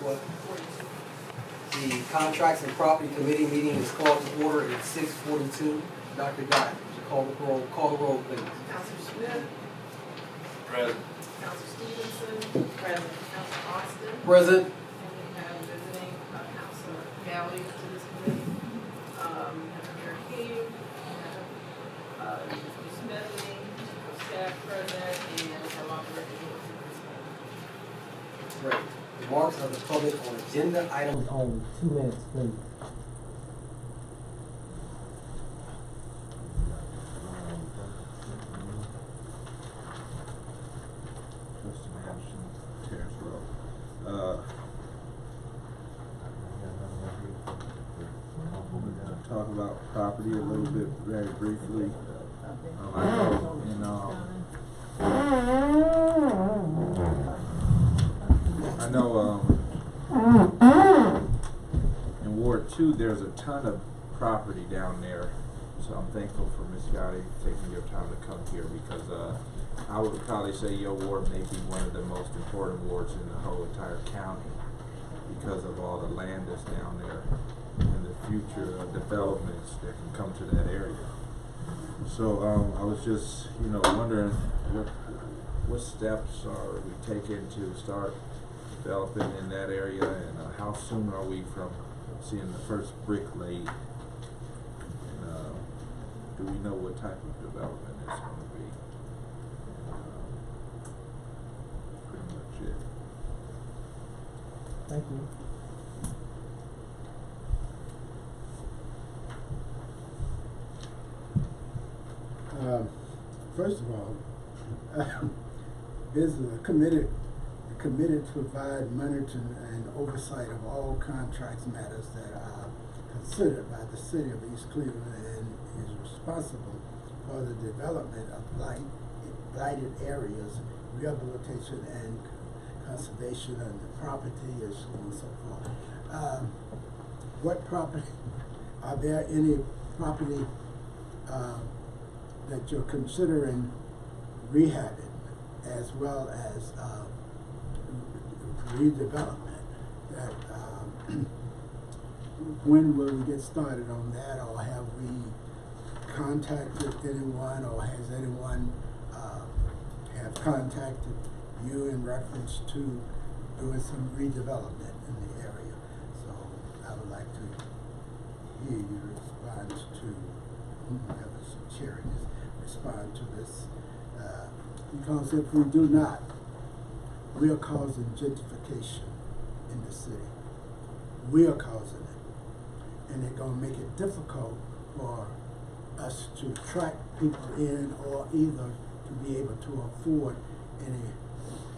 what? The Contracts and Property Committee meeting is called to order at 6:42. Dr. Guy, would you call the roll, please? Counselor Smith, Present. Counselor Stevenson, President, Counselor Austin, Present. and we have visiting Counselor Galley to this committee. We have Mayor King, we have Mr. Smedley, staff present, and we have all the representatives. Great. Remarks of the public on agenda items only. 2 minutes, please. Talk about property a little bit very briefly. I know in Ward 2 there's a ton of property down there, so I'm thankful for Ms. Gotti taking your time to come here, because I would probably say your ward may be one of the most important wards in the whole entire county, because of all the land that's down there and the future developments that can come to that area. So I was just, wondering what steps are we taking to start developing in that area, and how soon are we from seeing the first brick laid? And do we know what type of development it's going to be? Pretty much it. Thank you. First of all, is committed to provide monitoring and oversight of all contracts matters that are considered by the city of East Cleveland, and is responsible for the development of blighted areas, rehabilitation and conservation of the property, and so on and so forth. What property, are there any property that you're considering rehabbing, as well as redevelopment? That when will we get started on that, or have we contacted anyone, or has anyone have contacted you in reference to doing some redevelopment in the area? So I would like to hear your response to whoever's chairing this, respond to this, because if we do not, we are causing gentrification in the city. We are causing it, and it's going to make it difficult for us to attract people in, or either to be able to afford any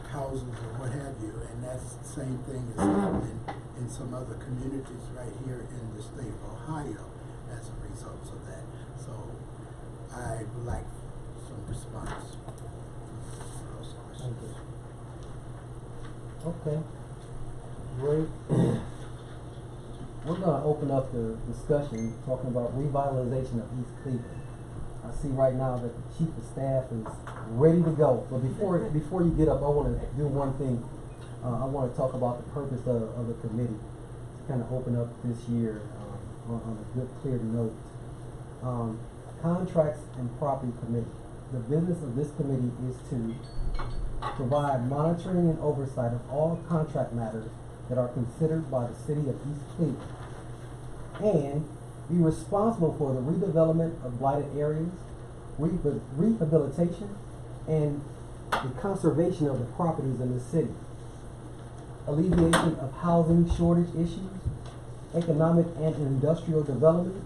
houses or what have you. And that's the same thing that's happening in some other communities right here in the state of Ohio as a result of that. So I would like some response to those questions. Okay, great. We're going to open up the discussion talking about revitalization of East Cleveland. I see right now that the chief of staff is ready to go. But before you get up, I want to do one thing. I want to talk about the purpose of the committee to kind of open up this year on a good, clear note. Contracts and Property Committee. The business of this committee is to provide monitoring and oversight of all contract matters that are considered by the city of East Cleveland, and be responsible for the redevelopment of blighted areas, rehabilitation, and the conservation of the properties in the city, alleviation of housing shortage issues, economic and industrial development,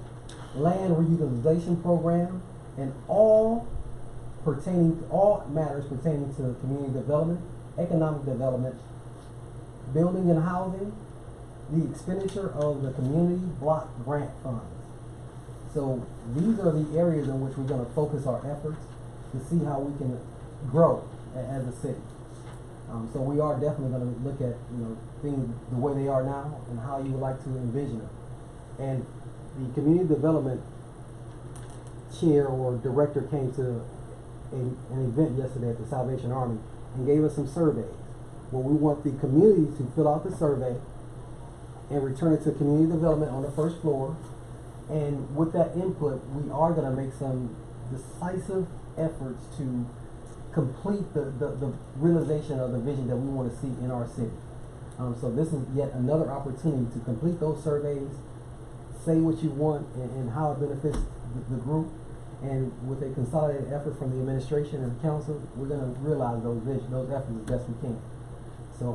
land reutilization program, and all matters pertaining to community development, economic development, building and housing, the expenditure of the community block grant funds. So these are the areas in which we're going to focus our efforts to see how we can grow as a city. So we are definitely going to look at things the way they are now and how you would like to envision them. And the community development chair or director came to an event yesterday at the Salvation Army and gave us some surveys. Well, we want the community to fill out the survey and return it to community development on the first floor. And with that input, we are gonna make some decisive efforts to complete the realization of the vision that we wanna see in our city. So this is yet another opportunity to complete those surveys, say what you want and how it benefits the group. And with a consolidated effort from the administration and the council, we're gonna realize those efforts as best we can. So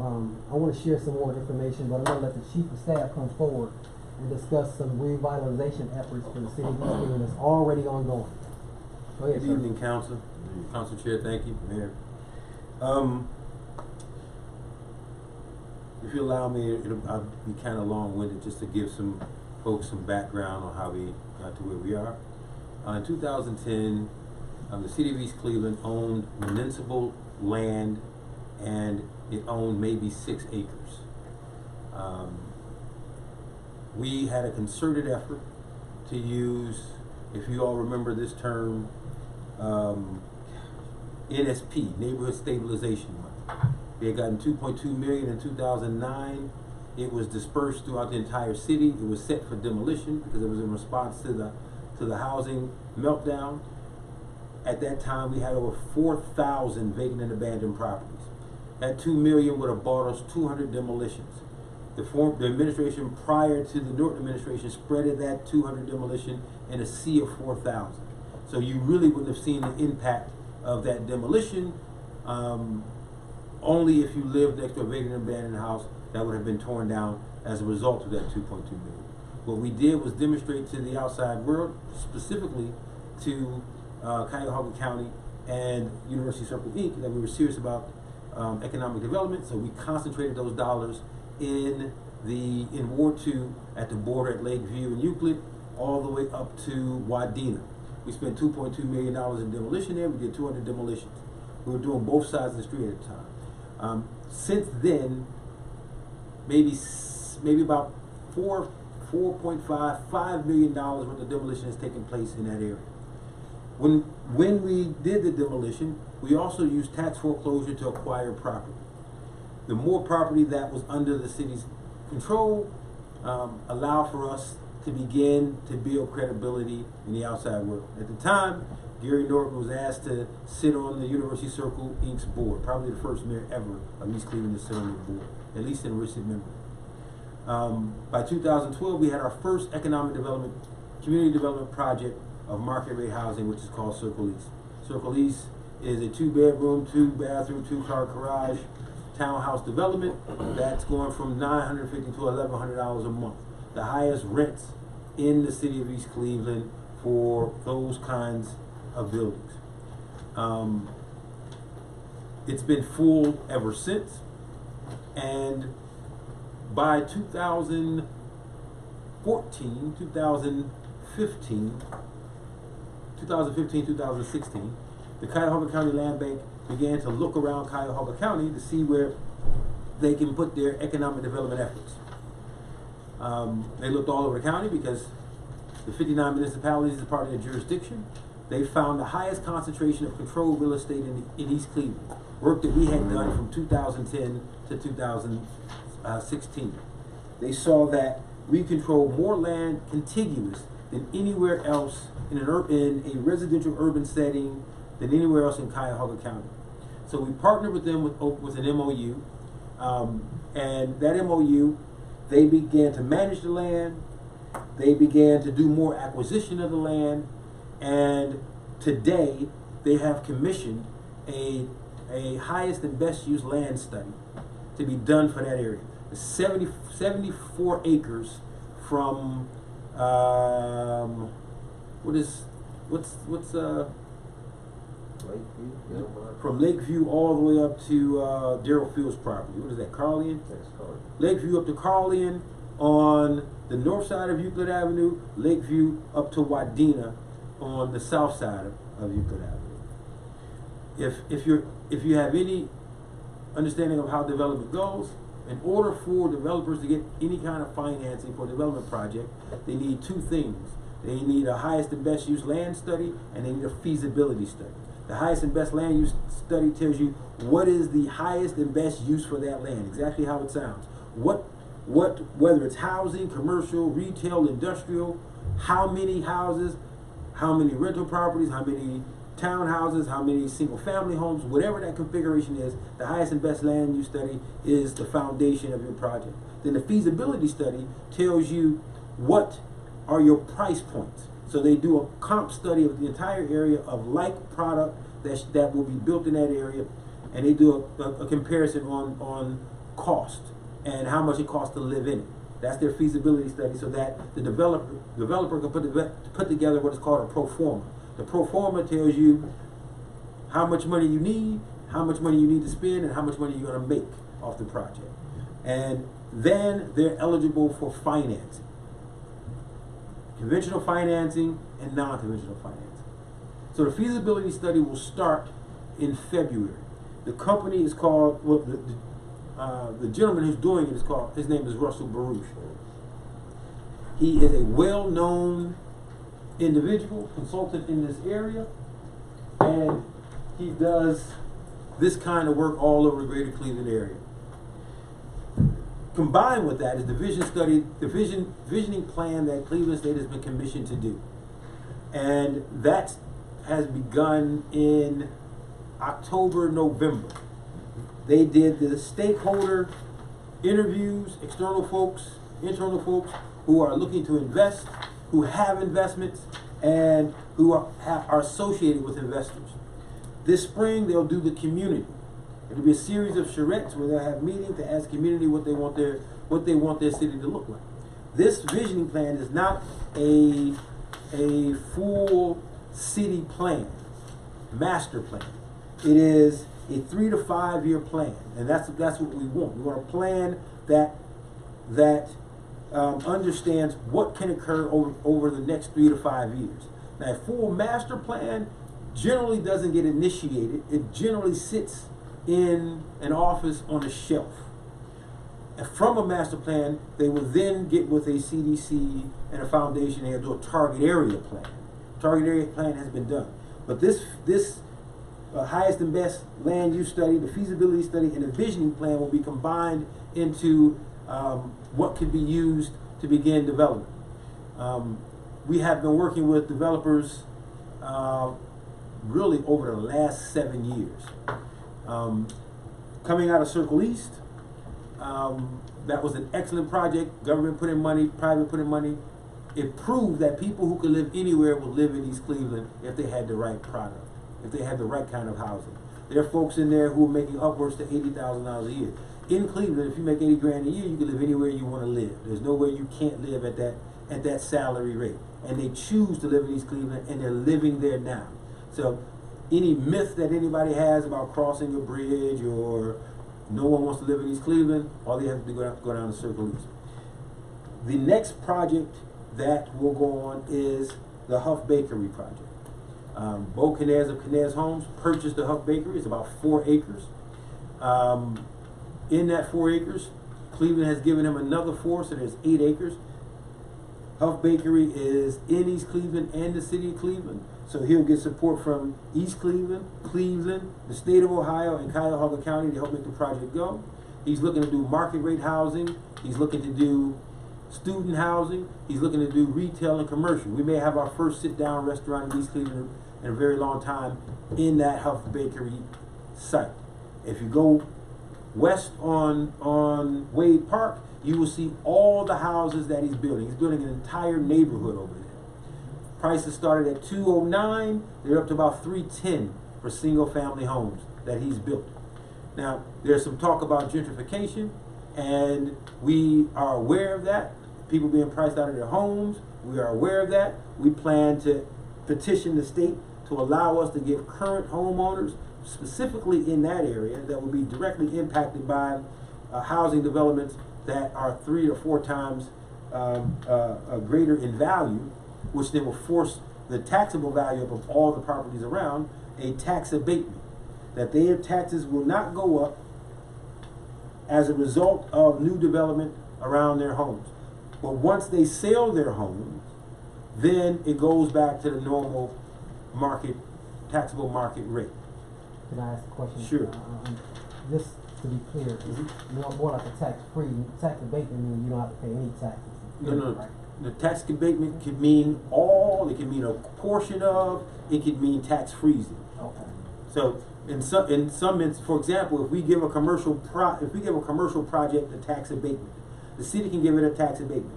I wanna share some more information, but I'm gonna let the chief of staff come forward and discuss some revitalization efforts for the city of East Cleveland that's already ongoing. Go ahead, Good sir. evening, Council. Council Chair, thank you, Mayor. If you allow me, I'll be kind of long-winded just to give some folks some background on how we got to where we are. In 2010, the City of East Cleveland owned municipal land, and it owned maybe 6 acres. We had a concerted effort to use, if you all remember this term, NSP, Neighborhood Stabilization Money. We had gotten $2.2 million in 2009. It was dispersed throughout the entire city. It was set for demolition because it was in response to the housing meltdown. At that time, we had over 4,000 vacant and abandoned properties. That $2 million would have bought us 200 demolitions. The administration prior to the Norton administration spreaded that 200 demolition in a sea of 4,000. So you really wouldn't have seen the impact of that demolition only if you lived next to a vacant and abandoned house that would have been torn down as a result of that 2.2 million. What we did was demonstrate to the outside world, specifically to Cuyahoga County and University Circle Inc., that we were serious about economic development. So we concentrated those dollars in Ward 2 at the border at Lakeview and Euclid, all the way up to Wadena. We spent $2.2 million in demolition there. We did 200 demolitions. We were doing both sides of the street at the time. Since then, maybe about $4.5 million worth of demolition has taken place in that area. When we did the demolition, we also used tax foreclosure to acquire property. The more property that was under the city's control allowed for us to begin to build credibility in the outside world. At the time, Gary Norton was asked to sit on the University Circle Inc.'s board, probably the first mayor ever of East Cleveland to sit on the board, at least in recent memory. By 2012, we had our first community development project of market rate housing, which is called Circle East. Circle East is a 2-bedroom, 2-bathroom, 2-car garage townhouse development that's going from $950 to $1,100 a month. The highest rents in the city of East Cleveland for those kinds of buildings. It's been full ever since, and by 2015, 2016, the Cuyahoga County Land Bank began to look around Cuyahoga County to see where they can put their economic development efforts. They looked all over the county because the 59 municipalities is part of their jurisdiction. They found the highest concentration of controlled real estate in East Cleveland, work that we had done from 2010 to 2016. They saw that we control more land contiguous than anywhere else in a residential urban setting than anywhere else in Cuyahoga County. So we partnered with them with an MOU, and that MOU, they began to manage the land, they began to do more acquisition of the land, and today they have commissioned a highest and best use land study to be done for that area. 74 acres from from Lakeview all the way up to Darrell Field's property. What is that, Carlian? That's correct. Lakeview up to Carlian on the north side of Euclid Avenue, Lakeview up to Wadena on the south side of Euclid Avenue. If you have any understanding of how development goes, in order for developers to get any kind of financing for a development project, they need two things. They need a highest and best use land study, and they need a feasibility study. The highest and best land use study tells you what is the highest and best use for that land, exactly how it sounds. Whether it's housing, commercial, retail, industrial, how many houses, how many rental properties, how many townhouses, how many single family homes, whatever that configuration is, the highest and best land use study is the foundation of your project. Then the feasibility study tells you what are your price points. So they do a comp study of the entire area of like product that will be built in that area, and they do a comparison on cost and how much it costs to live in it. That's their feasibility study, so that the developer can put together what is called a pro forma. The pro forma tells you how much money you need, how much money you need to spend, and how much money you're going to make off the project. And then they're eligible for financing. Conventional financing and non-conventional financing. So the feasibility study will start in February. The company is called, well, the gentleman who's doing it is called, his name is Russell Baruch. He is a well-known individual, consultant in this area, and he does this kind of work all over the greater Cleveland area. Combined with that is the visioning plan that Cleveland State has been commissioned to do. And that has begun in October, November. They did the stakeholder interviews, external folks, internal folks who are looking to invest, who have investments, and who are associated with investors. This spring, they'll do the community. It'll be a series of charrettes where they'll have meetings to ask community what they want their city to look like. This visioning plan is not a full city plan, master plan. It is a 3 to 5 year plan, and that's what we want. We want a plan that understands what can occur over the next 3 to 5 years. Now, a full master plan generally doesn't get initiated. It generally sits in an office on a shelf. And from a master plan, they will then get with a CDC and a foundation and do a target area plan. Target area plan has been done. But this highest and best land use study, the feasibility study, and the visioning plan will be combined into what could be used to begin development. We have been working with developers really over the last 7 years. Coming out of Circle East, that was an excellent project. Government put in money, private put in money. It proved that people who could live anywhere would live in East Cleveland if they had the right product, if they had the right kind of housing. There are folks in there who are making upwards to $80,000 a year. In Cleveland, if you make $80,000 a year, you can live anywhere you want to live. There's nowhere you can't live at that salary rate. And they choose to live in East Cleveland, and they're living there now. So any myth that anybody has about crossing a bridge or no one wants to live in East Cleveland, all they have to do is go down to Circle East. The next project that will go on is the Huff Bakery project. Bo Knez of Knez Homes purchased the Huff Bakery. It's about 4 acres. In that 4 acres, Cleveland has given him another 4, so there's 8 acres. Huff Bakery is in East Cleveland and the city of Cleveland. So he'll get support from East Cleveland, Cleveland, the state of Ohio, and Cuyahoga County to help make the project go. He's looking to do market rate housing. He's looking to do student housing. He's looking to do retail and commercial. We may have our first sit-down restaurant in East Cleveland in a very long time in that Huff Bakery site. If you go west on Wade Park, you will see all the houses that he's building. He's building an entire neighborhood over there. Prices started at $209. They're up to about $310 for single-family homes that he's built. Now, there's some talk about gentrification, and we are aware of that. People being priced out of their homes, we are aware of that. We plan to petition the state to allow us to give current homeowners, specifically in that area, that will be directly impacted by housing developments that are 3 or 4 times greater in value, which then will force the taxable value of all the properties around a tax abatement, that their taxes will not go up as a result of new development around their homes. But once they sell their homes, then it goes back to the normal market taxable market rate. Can I ask a question? Sure. Just to be clear, is it more like a tax-free, tax abatement means you don't have to pay any taxes? No. Right? The tax abatement could mean all, it could mean a portion of, it could mean tax freezing. Okay. So for example, if we give a commercial project a tax abatement, the city can give it a tax abatement.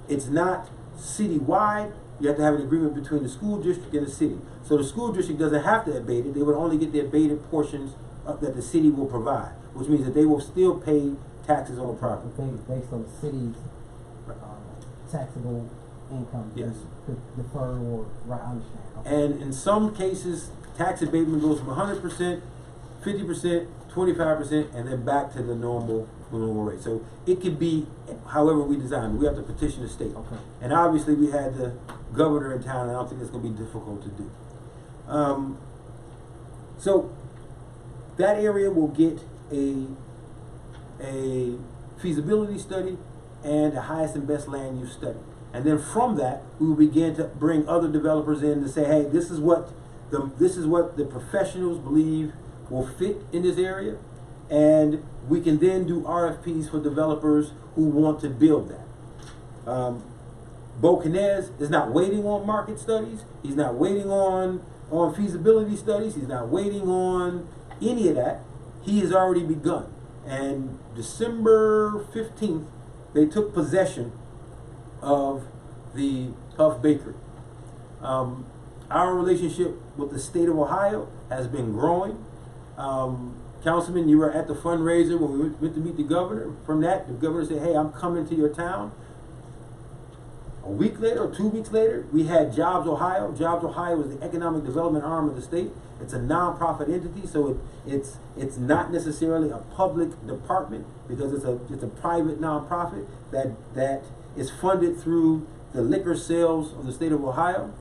It's not citywide. You have to have an agreement between the school district and the city. So the school district doesn't have to abate it. They would only get the abated portions that the city will provide, which means that they will still pay taxes on the property. Based on the city's taxable income. Yes. To defer or, right, I understand. Okay. And in some cases, tax abatement goes from 100%, 50%, 25%, and then back to the normal rate. So it could be however we design it. We have to petition the state. Okay. And obviously we had the governor in town, and I don't think it's going to be difficult to do. So that area will get a feasibility study and a highest and best land use study. And then from that, we will begin to bring other developers in to say, hey, this is what the professionals believe will fit in this area. And we can then do RFPs for developers who want to build that. Bo Canez is not waiting on market studies. He's not waiting on feasibility studies. He's not waiting on any of that. He has already begun. And December 15th, they took possession of the Huff Bakery. Our relationship with the state of Ohio has been growing. Councilman, you were at the fundraiser when we went to meet the governor. From that, the governor said, hey, I'm coming to your town. A week later or 2 weeks later, we had Jobs Ohio. Jobs Ohio is the economic development arm of the state. It's a nonprofit entity, so it's not necessarily a public department because it's a private nonprofit that is funded through the liquor sales of the state of Ohio.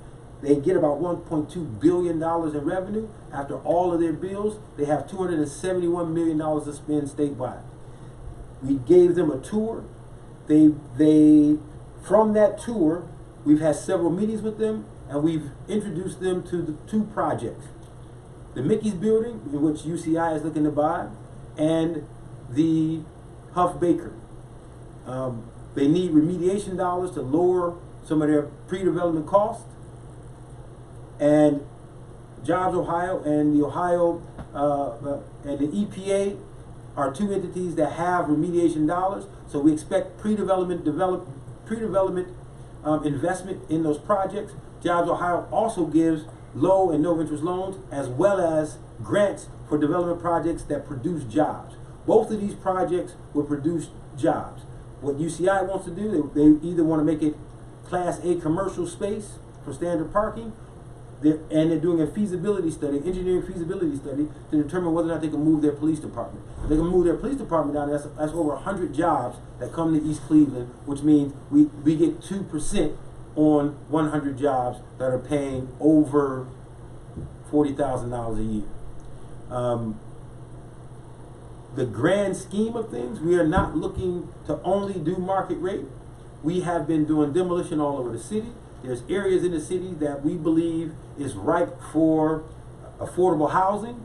They get about $1.2 billion in revenue. After all of their bills, they have $271 million to spend statewide. We gave them a tour. From that tour, we've had several meetings with them, and we've introduced them to the two projects. The Mickey's building, in which UCI is looking to buy, and the Huff Bakery. They need remediation dollars to lower some of their pre-development costs. And Jobs Ohio and the Ohio and the EPA are two entities that have remediation dollars. So we expect pre-development investment in those projects. Jobs Ohio also gives low and no interest loans as well as grants for development projects that produce jobs. Both of these projects will produce jobs. What UCI wants to do, they either want to make it Class A commercial space for standard parking, and they're doing a feasibility study, engineering feasibility study, to determine whether or not they can move their police department. If they can move their police department down, that's over 100 jobs that come to East Cleveland, which means we get 2% on 100 jobs that are paying over $40,000 a year. The grand scheme of things, we are not looking to only do market rate. We have been doing demolition all over the city. There's areas in the city that we believe is ripe for affordable housing.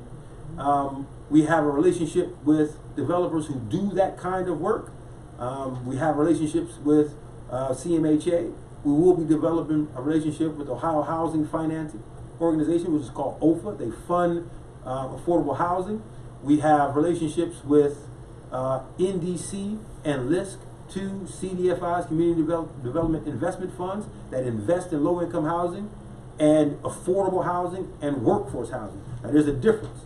We have a relationship with developers who do that kind of work. We have relationships with CMHA. We will be developing a relationship with Ohio Housing Financing Organization, which is called OFA. They fund affordable housing. We have relationships with NDC and LISC, two CDFIs, Community Development Investment Funds, that invest in low-income housing and affordable housing and workforce housing. Now, there's a difference.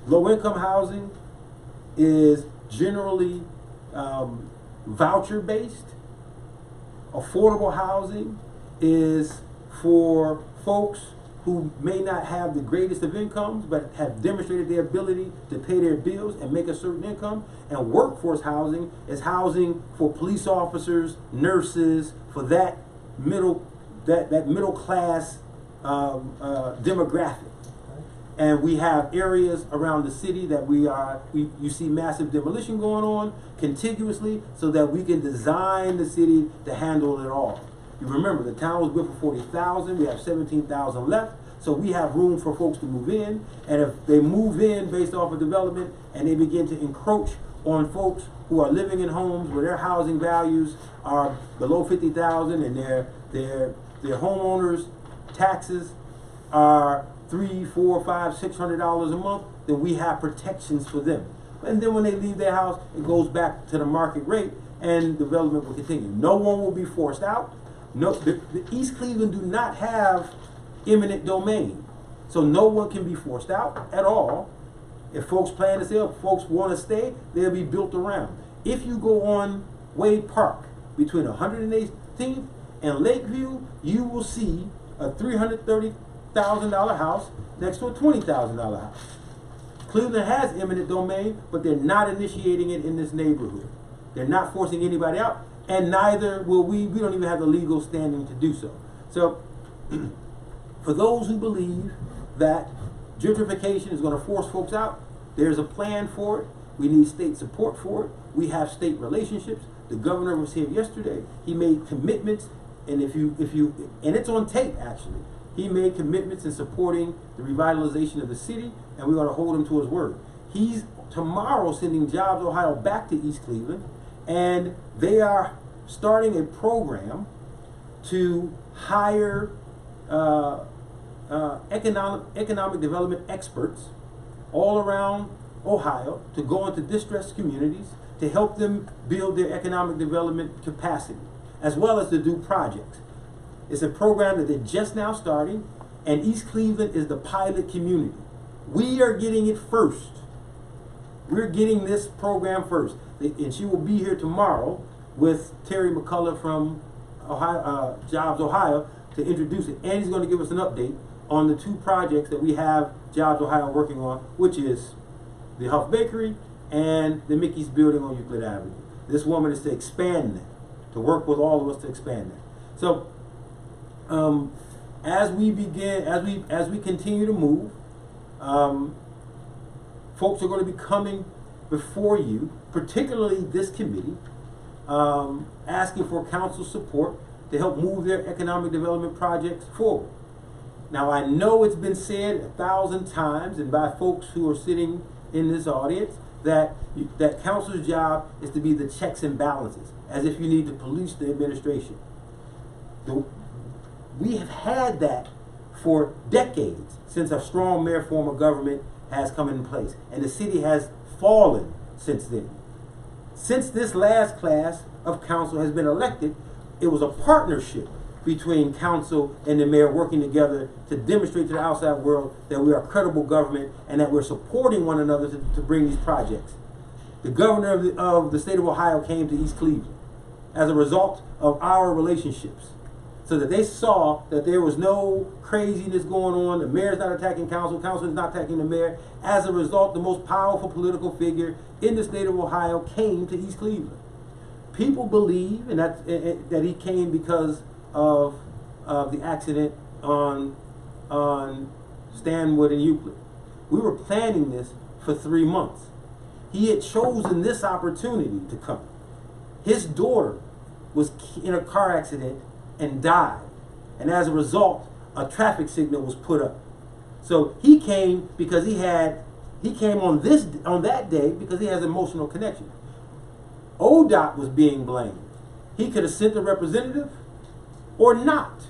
Low-income housing is generally voucher-based. Affordable housing is for folks who may not have the greatest of incomes but have demonstrated their ability to pay their bills and make a certain income. And workforce housing is housing for police officers, nurses, for that middle class demographic. And we have areas around the city that you see massive demolition going on contiguously so that we can design the city to handle it all. You remember, the town was built for 40,000, we have 17,000 left, so we have room for folks to move in. And if they move in based off of development and they begin to encroach on folks who are living in homes where their housing values are below 50,000 and their homeowners' taxes are $300, $400, $500, $600 a month, then we have protections for them. And then when they leave their house, it goes back to the market rate and development will continue. No one will be forced out. No, the East Cleveland do not have eminent domain. So no one can be forced out at all. If folks plan to stay, if folks want to stay, they'll be built around. If you go on Wade Park between 118th and Lakeview, you will see a $330,000 house next to a $20,000 house. Cleveland has eminent domain, but they're not initiating it in this neighborhood. They're not forcing anybody out, and neither will we. We don't even have the legal standing to do so. So, for those who believe that gentrification is going to force folks out, there's a plan for it. We need state support for it. We have state relationships. The governor was here yesterday. He made commitments, and and it's on tape actually. He made commitments in supporting the revitalization of the city, and we're going to hold him to his word. He's tomorrow sending Jobs Ohio back to East Cleveland, and they are starting a program to hire economic development experts all around Ohio to go into distressed communities to help them build their economic development capacity, as well as to do projects. It's a program that they're just now starting, and East Cleveland is the pilot community. We are getting it first. We're getting this program first. And she will be here tomorrow with Terry McCullough from Ohio, Jobs Ohio to introduce it. And he's going to give us an update on the two projects that we have Jobs Ohio working on, which is the Huff Bakery and the Mickey's building on Euclid Avenue. This woman is to expand that, to work with all of us to expand that. So, as we continue to move, folks are going to be coming before you, particularly this committee, asking for council support to help move their economic development projects forward. Now, I know it's been said 1,000 times, and by folks who are sitting in this audience, that council's job is to be the checks and balances, as if you need to police the administration. We have had that for decades, since a strong mayor form of government has come in place, and the city has fallen since then. Since this last class of council has been elected, it was a partnership between council and the mayor working together to demonstrate to the outside world that we are a credible government and that we're supporting one another to bring these projects. The governor of the state of Ohio came to East Cleveland as a result of our relationships, so that they saw that there was no craziness going on. The mayor's not attacking council, council is not attacking the mayor. As a result, the most powerful political figure in the state of Ohio came to East Cleveland. People believe that he came because of the accident on Stanwood and Euclid. We were planning this for 3 months. He had chosen this opportunity to come. His daughter was in a car accident and died, and as a result, a traffic signal was put up. So he came because he came on that day because he has an emotional connection. ODOT was being blamed. He could have sent a representative or not.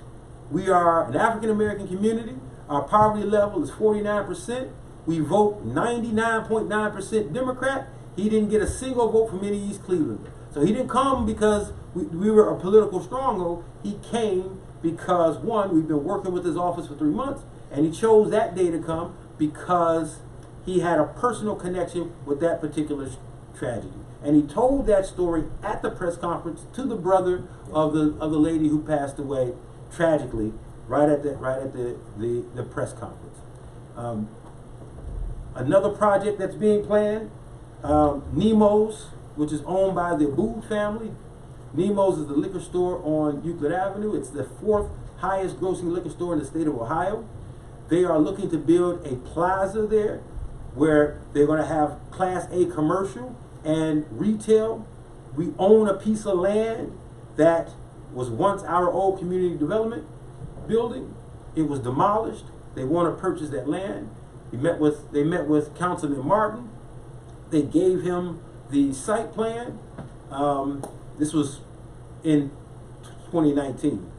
We are an African American community. Our poverty level is 49%. We vote 99.9% Democrat. He didn't get a single vote from any East Clevelander. So he didn't come because we were a political stronghold. He came because, one, we've been working with his office for 3 months, and he chose that day to come because he had a personal connection with that particular tragedy. And he told that story at the press conference to the brother of the lady who passed away tragically right at the press conference. Another project that's being planned, Nemo's, which is owned by the Abood family. Nemo's is the liquor store on Euclid Avenue. It's the 4th highest grossing liquor store in the state of Ohio. They are looking to build a plaza there where they're going to have Class A commercial and retail. We own a piece of land that was once our old community development building. It was demolished. They want to purchase that land. They met with Councilman Martin. They gave him the site plan. This was in 2019.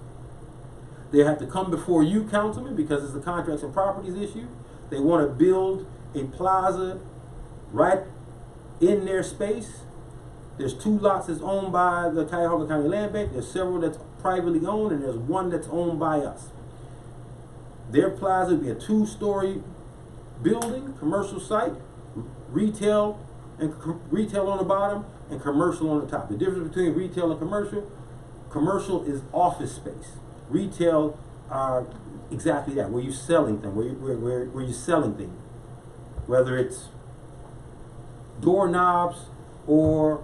They have to come before you, councilman, because it's the contracts and properties issue. They want to build a plaza right in their space. There's 2 lots that's owned by the Cuyahoga County Land Bank. There's several that's privately owned, and there's 1 that's owned by us. Their plaza would be a 2-story building, commercial site, retail on the bottom, and commercial on the top. The difference between retail and commercial is office space. Retail are exactly that, where you're selling things, where you're selling things, whether it's doorknobs or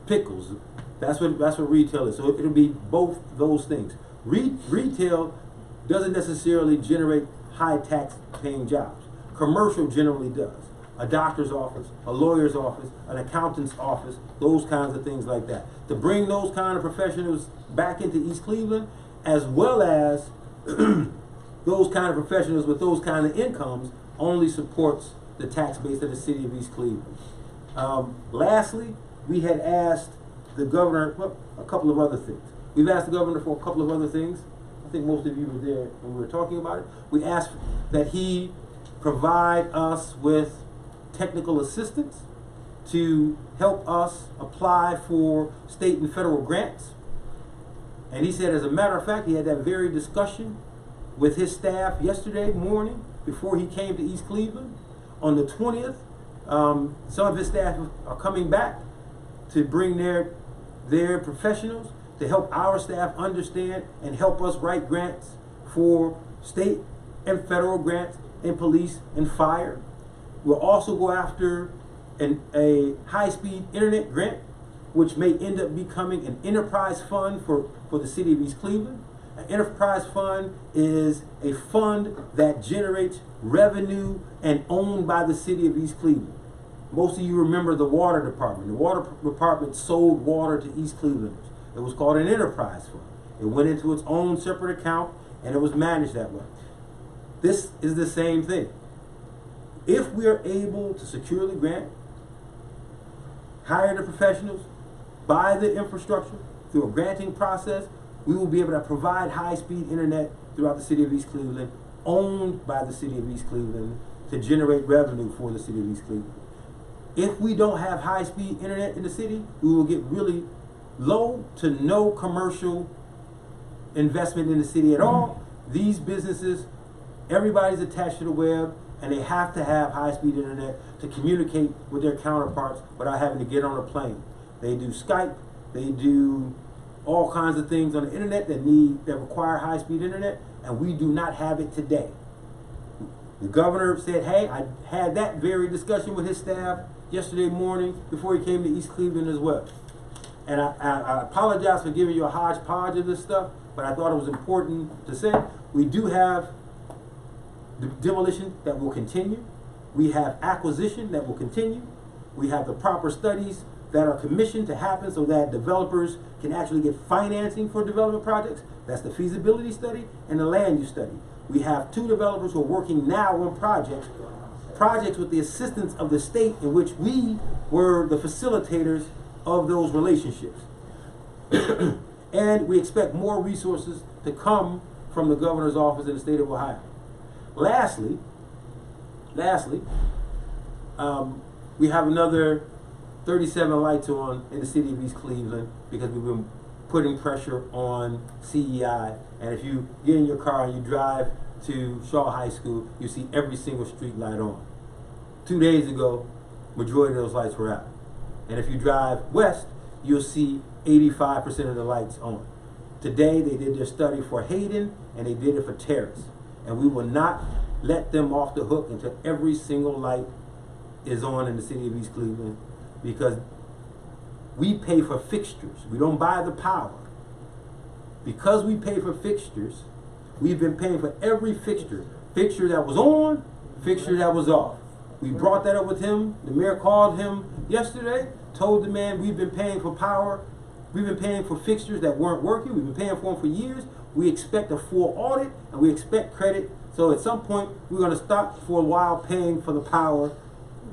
pickles. That's what retail is. So it'll be both those things. Retail doesn't necessarily generate high tax paying jobs. Commercial generally does. A doctor's office, a lawyer's office, an accountant's office, those kinds of things like that. To bring those kind of professionals back into East Cleveland, as well as those kind of professionals with those kind of incomes, only supports the tax base of the city of East Cleveland. Lastly, we had asked the governor, a couple of other things. We've asked the governor for a couple of other things. I think most of you were there when we were talking about it. We asked that he provide us with technical assistance to help us apply for state and federal grants. And he said, as a matter of fact, he had that very discussion with his staff yesterday morning before he came to East Cleveland. On the 20th, some of his staff are coming back to bring their professionals to help our staff understand and help us write grants for state and federal grants in police and fire. We'll also go after a high-speed internet grant, which may end up becoming an enterprise fund for the city of East Cleveland. An enterprise fund is a fund that generates revenue and owned by the city of East Cleveland. Most of you remember the water department. The water department sold water to East Clevelanders. It was called an enterprise fund. It went into its own separate account and it was managed that way. This is the same thing. If we are able to secure the grant, hire the professionals, buy the infrastructure through a granting process, we will be able to provide high-speed internet throughout the city of East Cleveland, owned by the city of East Cleveland, to generate revenue for the city of East Cleveland. If we don't have high-speed internet in the city, we will get really low to no commercial investment in the city at all. These businesses, everybody's attached to the web, and they have to have high-speed internet to communicate with their counterparts without having to get on a plane. They do Skype, they do all kinds of things on the internet that require high-speed internet, and we do not have it today. The governor said, hey, I had that very discussion with his staff yesterday morning before he came to East Cleveland as well. And I apologize for giving you a hodgepodge of this stuff, but I thought it was important to say. We do have the demolition that will continue. We have acquisition that will continue. We have the proper studies that are commissioned to happen so that developers can actually get financing for development projects. That's the feasibility study and the land use study. We have 2 developers who are working now on projects with the assistance of the state, in which we were the facilitators of those relationships. And we expect more resources to come from the governor's office in the state of Ohio. Lastly, we have another 37 lights on in the city of East Cleveland because we've been putting pressure on CEI. And if you get in your car and you drive to Shaw High School, you see every single street light on. 2 days ago, majority of those lights were out. And if you drive west, you'll see 85% of the lights on. Today, they did their study for Hayden, and they did it for Terrace. And we will not let them off the hook until every single light is on in the city of East Cleveland, because we pay for fixtures. We don't buy the power. Because we pay for fixtures, we've been paying for every fixture. Fixture that was on, fixture that was off. We brought that up with him. The mayor called him yesterday, told the man we've been paying for power. We've been paying for fixtures that weren't working. We've been paying for them for years. We expect a full audit, and we expect credit So at some point, we're gonna stop for a while paying for the power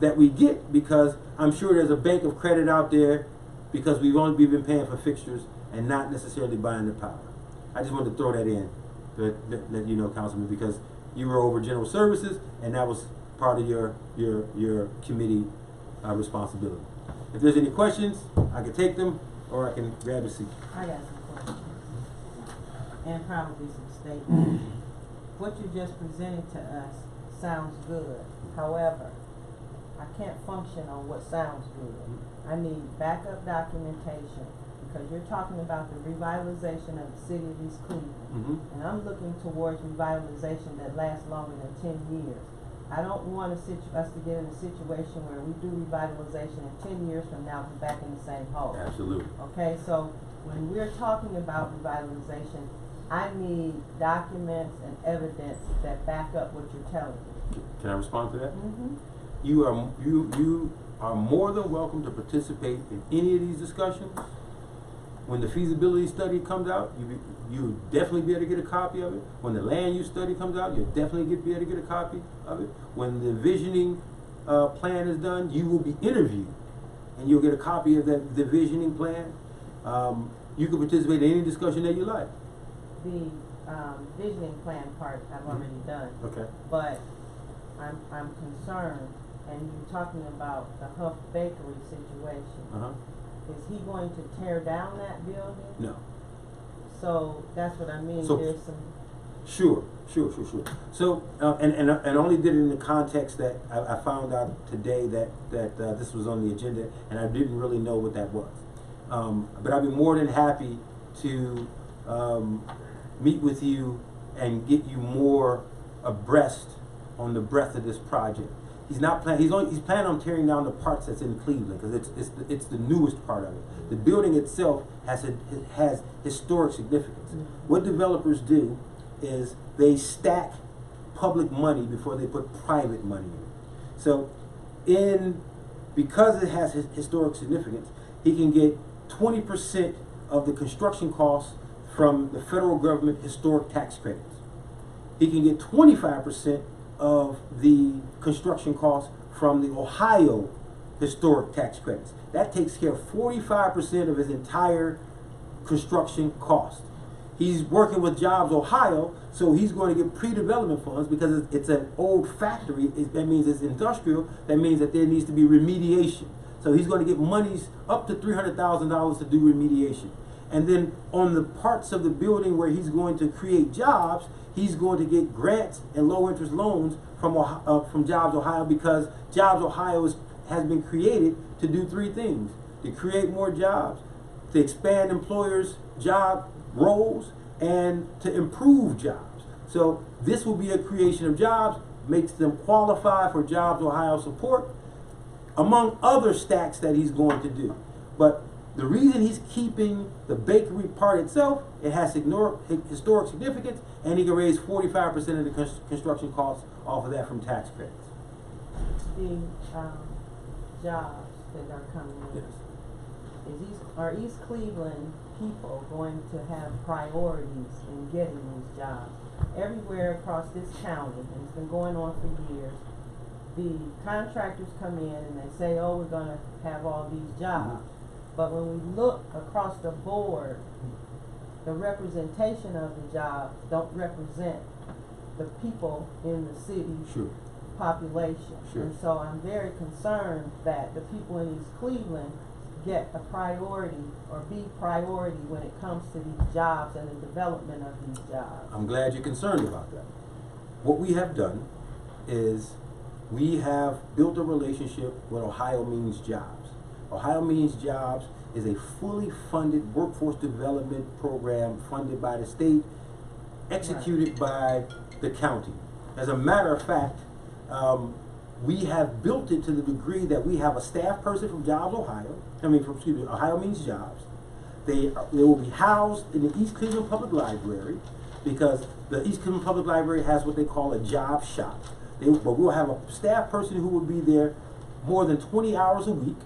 that we get, because I'm sure there's a bank of credit out there, because we've only been paying for fixtures and not necessarily buying the power. I just wanted to throw that in, to let you know, Councilman, because you were over general services, and that was part of your committee responsibility. If there's any questions, I can take them, or I can grab a seat. I got some questions, and probably some statements. What you just presented to us sounds good. However, I can't function on what sounds good. I need backup documentation, because you're talking about the revitalization of the city of East Cleveland. And I'm looking towards revitalization that lasts longer than 10 years. I don't want us to get in a situation where we do revitalization and 10 years from now we're back in the same hole. Absolutely. Okay, so when we're talking about revitalization, I need documents and evidence that back up what you're telling me. Can I respond to that? Mm-hmm. You are more than welcome to participate in any of these discussions. When the feasibility study comes out, you definitely be able to get a copy of it. When the land use study comes out, you'll definitely be able to get a copy of it. When the visioning plan is done, you will be interviewed, and you'll get a copy of the visioning plan. You can participate in any discussion that you like. The visioning plan part I've already done. Okay. But I'm concerned, and you're talking about the Huff Bakery situation. Uh-huh. Is he going to tear down that building? No. So that's what I mean. So- There's some. Sure. So, and I only did it in the context that I found out today that this was on the agenda, and I didn't really know what that was. But I'd be more than happy to meet with you and get you more abreast on the breadth of this project. He's planning on tearing down the parts that's in Cleveland, because it's the newest part of it. The building itself has historic significance. What developers do is they stack public money before they put private money in. So because it has historic significance, he can get 20% of the construction costs from the federal government historic tax credits. He can get 25% of the construction costs from the Ohio historic tax credits. That takes care of 45% of his entire construction cost. He's working with Jobs Ohio, so he's going to get pre-development funds, because it's an old factory. That means it's industrial. That means that there needs to be remediation. So he's going to get monies up to $300,000 to do remediation. And then on the parts of the building where he's going to create jobs, he's going to get grants and low interest loans from Jobs Ohio, because Jobs Ohio has been created to do three things: to create more jobs, to expand employers' job roles, and to improve jobs. So this will be a creation of jobs, makes them qualify for Jobs Ohio support, among other stacks that he's going to do. But the reason he's keeping the bakery part itself, it has historic significance, and he can raise 45% of the construction costs off of that from tax credits. The jobs that are coming in. Yes. Are East Cleveland people going to have priorities in getting these jobs? Everywhere across this county, and it's been going on for years, the contractors come in and they say, oh, we're going to have all these jobs. But when we look across the board, the representation of the jobs don't represent the people in the city Sure. population. Sure. And so I'm very concerned that the people in East Cleveland get a priority or be priority when it comes to these jobs and the development of these jobs. I'm glad you're concerned about that. What we have done is we have built a relationship with Ohio Means Jobs. Ohio Means Jobs is a fully funded workforce development program funded by the state, executed by the county. As a matter of fact, we have built it to the degree that we have a staff person from Jobs Ohio, Ohio Means Jobs. They will be housed in the East Cleveland Public Library, because the East Cleveland Public Library has what they call a job shop. But we'll have a staff person who will be there more than 20 hours a week,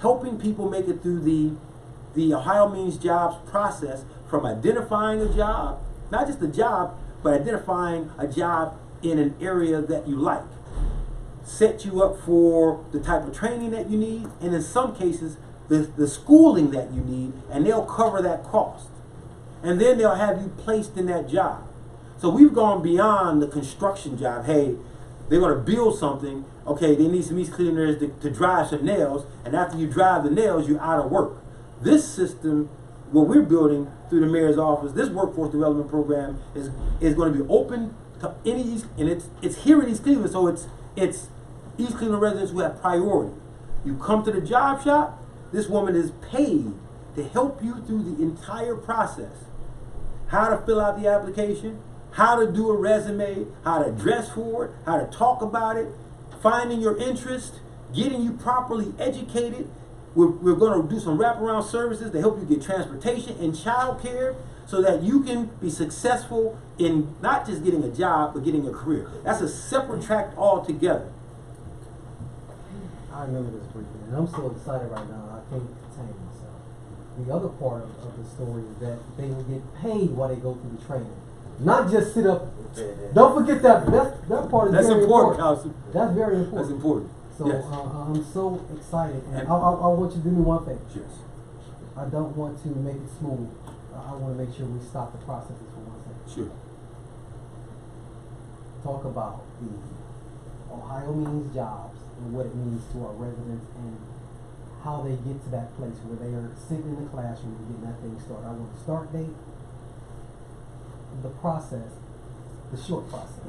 helping people make it through the Ohio Means Jobs process, from identifying a job, not just the job, but identifying a job in an area that you like. Set you up for the type of training that you need, and in some cases, the schooling that you need, and they'll cover that cost. And then they'll have you placed in that job. So we've gone beyond the construction job. Hey, they're going to build something. Okay, they need some east cleaners to drive some nails, and after you drive the nails, you're out of work. This system, what we're building through the mayor's office, this workforce development program is going to be open to any East, and it's here in East Cleveland, so it's East Cleveland residents who have priority. You come to the job shop, this woman is paid to help you through the entire process. How to fill out the application, how to do a resume, how to dress for it, how to talk about it, finding your interest, getting you properly educated. We're going to do some wraparound services to help you get transportation and childcare so that you can be successful in not just getting a job, but getting a career. That's a separate track altogether. I remember this briefing, and I'm so excited right now, I can't contain myself. The other part of the story is that they will get paid while they go through the training. Not just sit up. Don't forget that part is That's very important, important. Council. That's very important. That's important. So Yes. I'm so excited, and And- I want you to do me one favor. Yes. I don't want to make it smooth. I want to make sure we stop the processes for 1 second. Sure. Talk about the Ohio Means Jobs and what it means to our residents and how they get to that place where they are sitting in the classroom and getting that thing started. I want the start date, the process, the short process,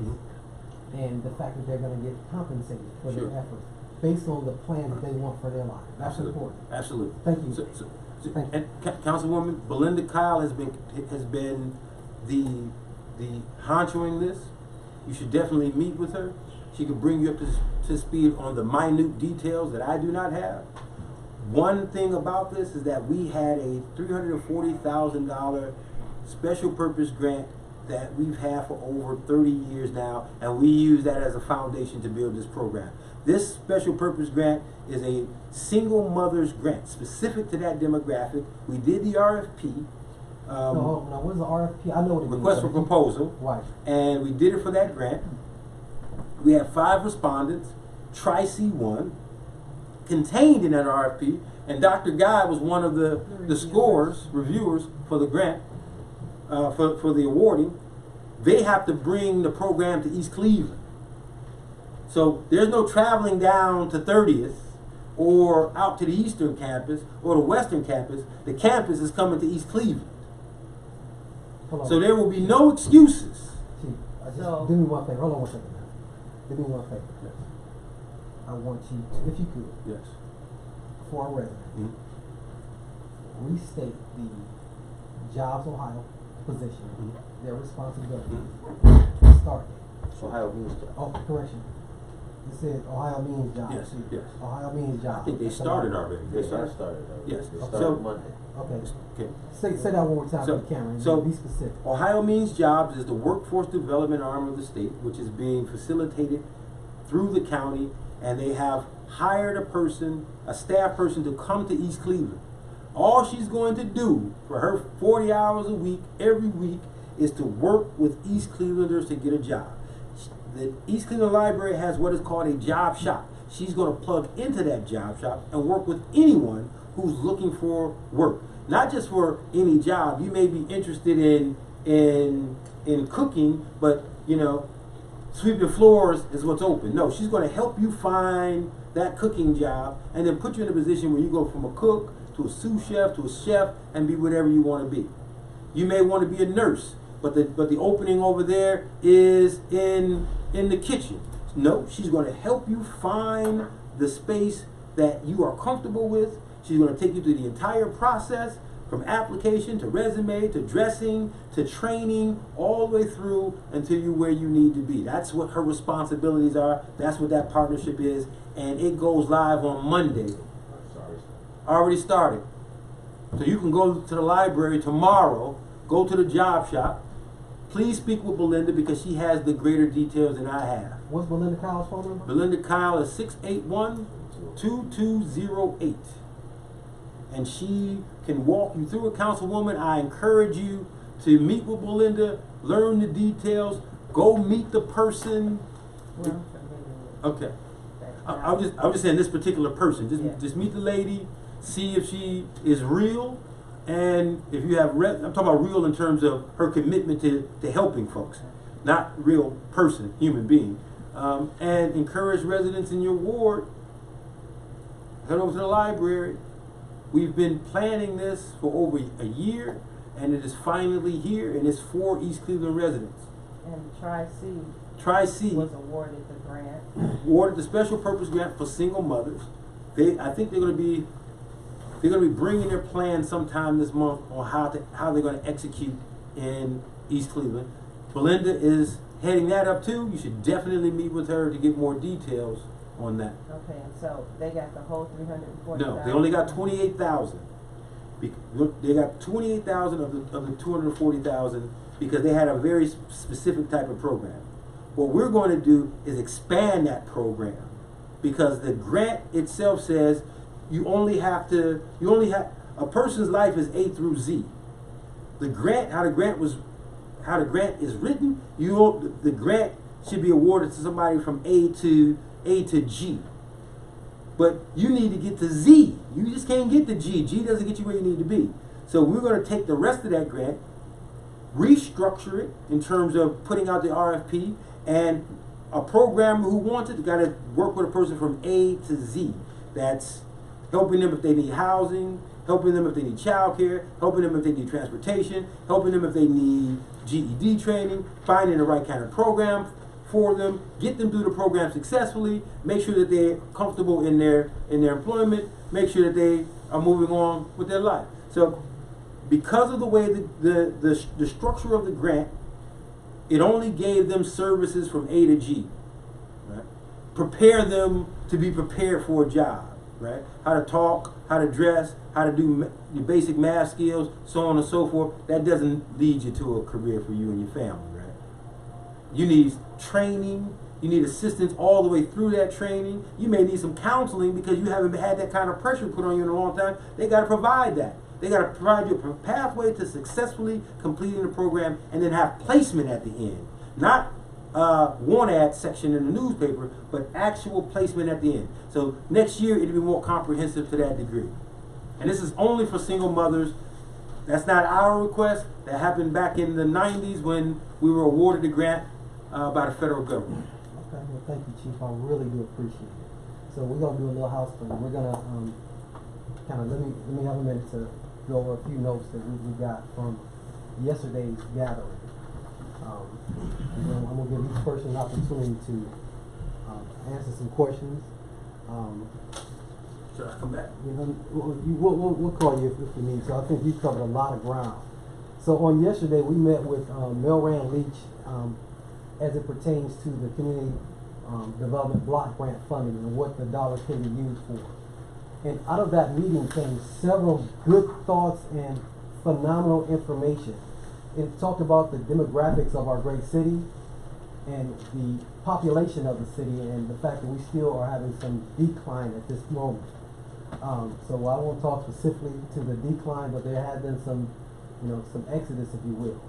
and the fact that they're going to get compensated for Sure. their efforts based on the plan that they want for their life. That's Absolutely. important. Absolutely. Thank you. Thank you. And Councilwoman Belinda Kyle has been the honcho in this. You should definitely meet with her. She could bring you up to speed on the minute details that I do not have. One thing about this is that we had a $340,000 special purpose grant that we've had for over 30 years now, and we use that as a foundation to build this program. This special purpose grant is a single mother's grant specific to that demographic. We did the RFP. No, what is the RFP? I know what it means. Request for proposal. Right. And we did it for that grant. We had 5 respondents. Tri-C won. Contained in that RFP, and Dr. Guy was one of the reviewers for the grant, for the awarding. They have to bring the program to East Cleveland. So there's no traveling down to 30th or out to the Eastern campus or the Western campus. The campus is coming to East Cleveland. Hold on. So there will be no excuses. Chief, So- do me one favor. Hold on 1 second now. Do me one favor. I want you to, if you could, Yes. for our residents, restate the Jobs Ohio position, their responsibility, start date. Ohio Means Oh, correction. It said Ohio Means Jobs. Yes, Chief. yes. Ohio Means Jobs. I think they That's started all. already. They started already. Yes. They So- started Monday. Okay. Okay. Say that one more time So- for the camera and so- be specific. Ohio Means Jobs is the workforce development arm of the state, which is being facilitated through the county, and they have hired a staff person to come to East Cleveland. All she's going to do for her 40 hours a week, every week, is to work with East Clevelanders to get a job. The East Cleveland Library has what is called a job shop. She's going to plug into that job shop and work with anyone who's looking for work. Not just for any job. You may be interested in cooking, but sweeping floors is what's open. No, she's going to help you find that cooking job and then put you in a position where you go from a cook to a sous chef to a chef and be whatever you want to be. You may want to be a nurse, but the opening over there is in the kitchen. No, she's going to help you find the space that you are comfortable with. She's going to take you through the entire process, from application to resume to dressing to training, all the way through until you're where you need to be. That's what her responsibilities are. That's what that partnership is. And it goes live on Monday. Already started. So you can go to the library tomorrow, go to the job shop. Please speak with Belinda because she has the greater details than I have. What's Belinda Kyle's phone number? Belinda Kyle is 681-2208. And she can walk you through it. Councilwoman, I encourage you to meet with Belinda, learn the details, go meet the person. Well, I'm familiar with Okay. that. I'm just saying this particular person. Yeah. Just meet the lady, see if she is real, and if you have I'm talking about real in terms of her commitment to helping folks, not real person, human being. And encourage residents in your ward. Head over to the library. We've been planning this for over a year, and it is finally here, and it's for East Cleveland residents. And Tri-C Tri-C was awarded the grant. awarded the special purpose grant for single mothers. I think they're going to be bringing their plan sometime this month on how they're going to execute in East Cleveland. Belinda is heading that up too. You should definitely meet with her to get more details on that. Okay, and so they got the whole 340,000? No, they only got 28,000. They got 28,000 of the 240,000 because they had a very specific type of program. What we're going to do is expand that program because the grant itself says a person's life is A through Z. How the grant is written, the grant should be awarded to somebody from A to G. But you need to get to Z. You just can't get to G. G doesn't get you where you need to be. So we're going to take the rest of that grant, restructure it in terms of putting out the RFP, and a programmer who wants it got to work with a person from A to Z. That's helping them if they need housing, helping them if they need childcare, helping them if they need transportation, helping them if they need GED training, finding the right kind of program for them, get them through the program successfully, make sure that they're comfortable in their employment, make sure that they are moving on with their life. So because of the way the structure of the grant, it only gave them services from A to G. Right? Prepare them to be prepared for a job. Right? How to talk, how to dress, how to do your basic math skills, so on and so forth. That doesn't lead you to a career for you and your family. Right? You need training. You need assistance all the way through that training. You may need some counseling because you haven't had that kind of pressure put on you in a long time. They got to provide that. They got to provide you a pathway to successfully completing the program and then have placement at the end. Not want ad section in the newspaper, but actual placement at the end. So next year it'll be more comprehensive to that degree. And this is only for single mothers. That's not our request. That happened back in the 90s when we were awarded the grant by the federal government. Okay, well, thank you, Chief. I really do appreciate it. So we're gonna do a little house cleaning. We're gonna kind of let me have a minute to go over a few notes that we got from yesterday's gathering. And then I'm gonna give each person an opportunity to answer some questions. Should I come back? You know, we'll call you if we need. So I think you covered a lot of ground. So on yesterday, we met with Melran Leach as it pertains to the community development block grant funding and what the dollars can be used for. And out of that meeting came several good thoughts and phenomenal information. It talked about the demographics of our great city and the population of the city and the fact that we still are having some decline at this moment. So I won't talk specifically to the decline, but there has been some exodus, if you will.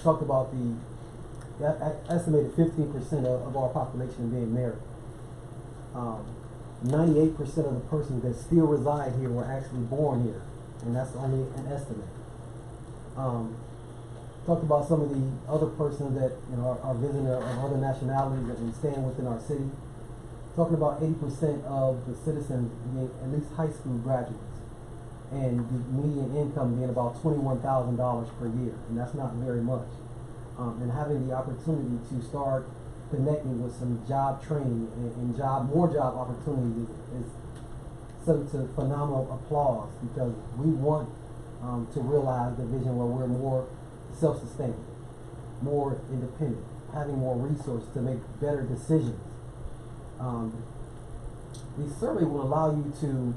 Talked about the estimated 15% of our population being married. 98% of the persons that still reside here were actually born here, and that's only an estimate. Talked about some of the other persons that are visiting of other nationalities and staying within our city. Talking about 80% of the citizens being at least high school graduates, and the median income being about $21,000 per year, and that's not very much. And having the opportunity to start connecting with some job training and more job opportunities is something to phenomenal applause, because we want to realize the vision where we're more self-sustaining, more independent, having more resources to make better decisions. The survey will allow you to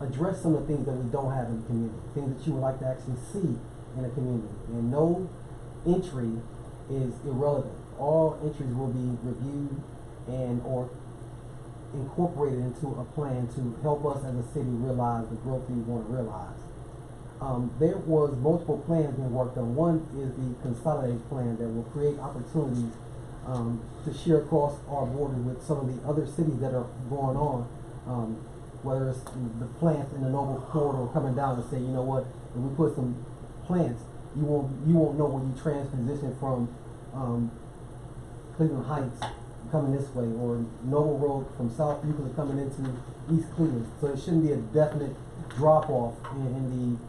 address some of the things that we don't have in the community, things that you would like to actually see in a community. And no entry is irrelevant. All entries will be reviewed and or incorporated into a plan to help us as a city realize the growth we want to realize. There was multiple plans being worked on. One is the consolidated plan that will create opportunities to share across our border with some of the other cities that are going on. Whether it's the plants in the Noble corridor coming down and say, you know what, if we put some plants, you won't know when you transition from Cleveland Heights coming this way, or Noble Road from South Euclid coming into East Cleveland. So it shouldn't be a definite drop off in the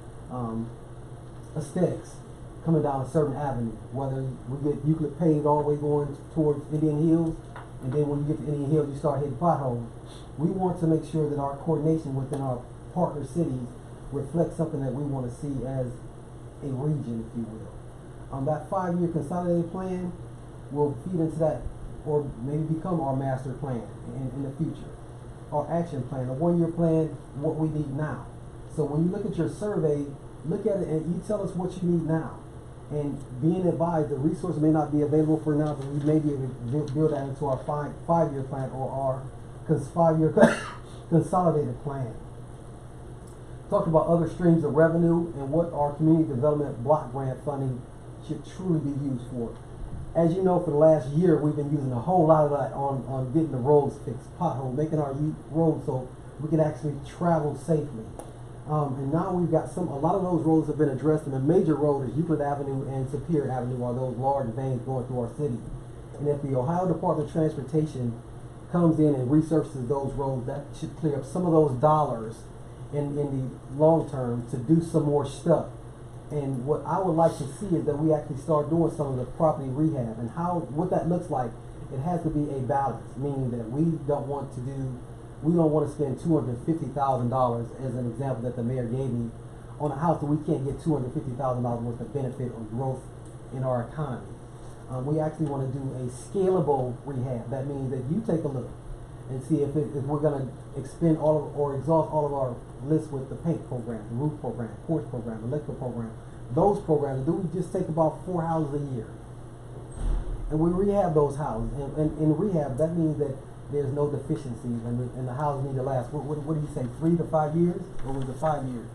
aesthetics coming down a certain avenue. Whether we get Euclid paved all the way going towards Indian Hills, and then when you get to Indian Hills, you start hitting potholes. We want to make sure that our coordination within our partner cities reflects something that we want to see as a region, if you will. That 5-year consolidated plan will feed into that, or maybe become our master plan in the future. Our action plan, a 1-year plan, what we need now. So when you look at your survey, look at it and you tell us what you need now. And being advised, the resource may not be available for now, but we may be able to build that into our 5-year plan or our 5-year consolidated plan. Talk about other streams of revenue and what our community development block grant funding should truly be used for. As you know, for the last year, we've been using a whole lot of that on getting the roads fixed, potholes, making our roads so we can actually travel safely. And now we've got a lot of those roads have been addressed, and the major road is Euclid Avenue and Superior Avenue are those large veins going through our city. And if the Ohio Department of Transportation comes in and resurfaces those roads, that should clear up some of those dollars in the long term to do some more stuff. And what I would like to see is that we actually start doing some of the property rehab, and what that looks like. It has to be a balance, meaning that we don't want to spend $250,000 as an example that the mayor gave me on a house that we can't get $250,000 worth of benefit or growth in our economy. We actually want to do a scalable rehab. That means that you take a look and see if we're going to expend exhaust all of our list with the paint program, the roof program, porch program, electrical program, those programs. Do we just take about 4 houses a year? And we rehab those houses. And in rehab, that means that there's no deficiencies and the house need to last. What do you say, 3 to 5 years? Or was it 5 years?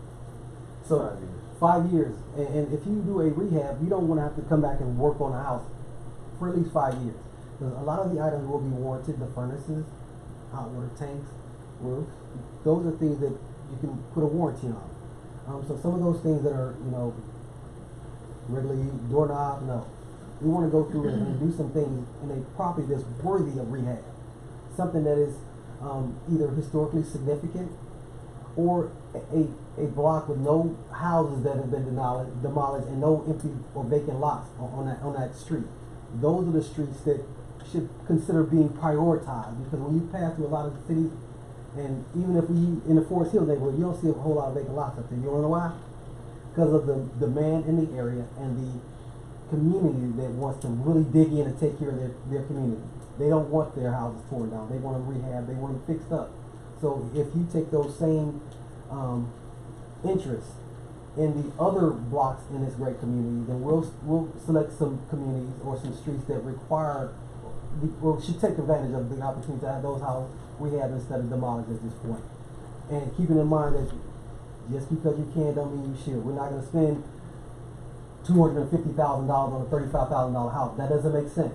So 5 years. And if you do a rehab, you don't want to have to come back and work on a house for at least 5 years. Because a lot of the items will be warranted, the furnaces, hot water tanks, roof. Those are things that you can put a warranty on. So some of those things that are, regularly doorknob, no. We want to go through and do some things in a property that's worthy of rehab. Something that is either historically significant or a block with no houses that have been demolished and no empty or vacant lots on that street. Those are the streets that should consider being prioritized, because when you pass through a lot of the cities, and even if in the Forest Hills neighborhood, you don't see a whole lot of vacant lots up there. You wanna know why? Because of the demand in the area and the community that wants to really dig in and take care of their community. They don't want their houses torn down. They want them rehab. They want them fixed up. So if you take those same interests in the other blocks in this great community, then we'll select some communities or some streets that should take advantage of the opportunity to have those houses rehab instead of demolished at this point. And keeping in mind that just because you can don't mean you should. We're not going to spend $250,000 on a $35,000 house. That doesn't make sense.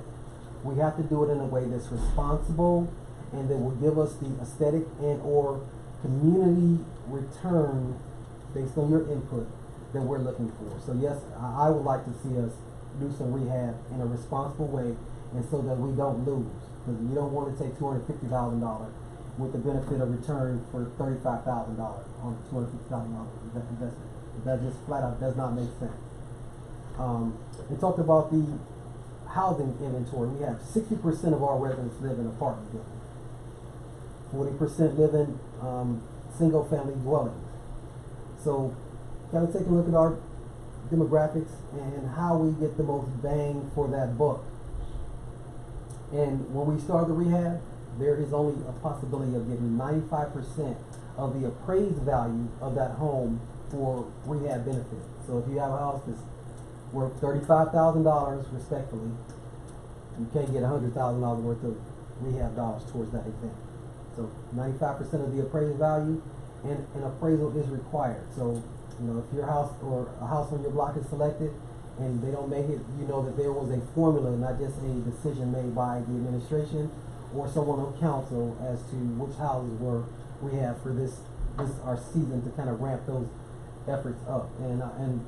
We have to do it in a way that's responsible and that will give us the aesthetic and or community return based on your input that we're looking for. So yes, I would like to see us do some rehab in a responsible way, and so that we don't lose. Because you don't want to take $250,000 with the benefit of return for $35,000 on a $250,000 investment. That just flat out does not make sense. We talked about the housing inventory. We have 60% of our residents live in apartment buildings. 40% live in single family dwellings. So kind of take a look at our demographics and how we get the most bang for that buck. And when we start the rehab, there is only a possibility of getting 95% of the appraised value of that home for rehab benefit. So if you have a house that's worth $35,000, respectfully, you can't get $100,000 worth of rehab dollars towards that event. So 95% of the appraised value, and an appraisal is required. So You know, if your house or a house on your block is selected and they don't make it, you know that there was a formula, not just a decision made by the administration or someone on council as to which houses were we have for this our season to kind of ramp those efforts up. And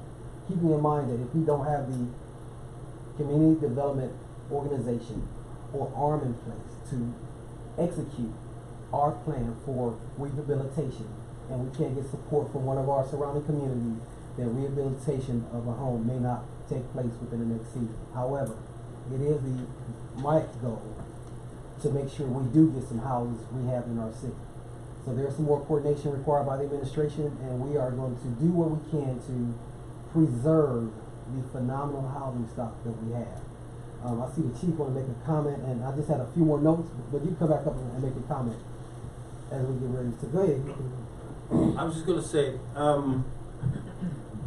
keeping in mind that if we don't have the community development organization or arm in place to execute our plan for rehabilitation, and we can't get support from one of our surrounding communities, then rehabilitation of a home may not take place within the next season. However, it is my goal to make sure we do get some houses rehabbed in our city. So there's some more coordination required by the administration, and we are going to do what we can to preserve the phenomenal housing stock that we have. I see the chief want to make a comment, and I just had a few more notes, but you come back up and make a comment as we get ready to go ahead. You can- I was just gonna say,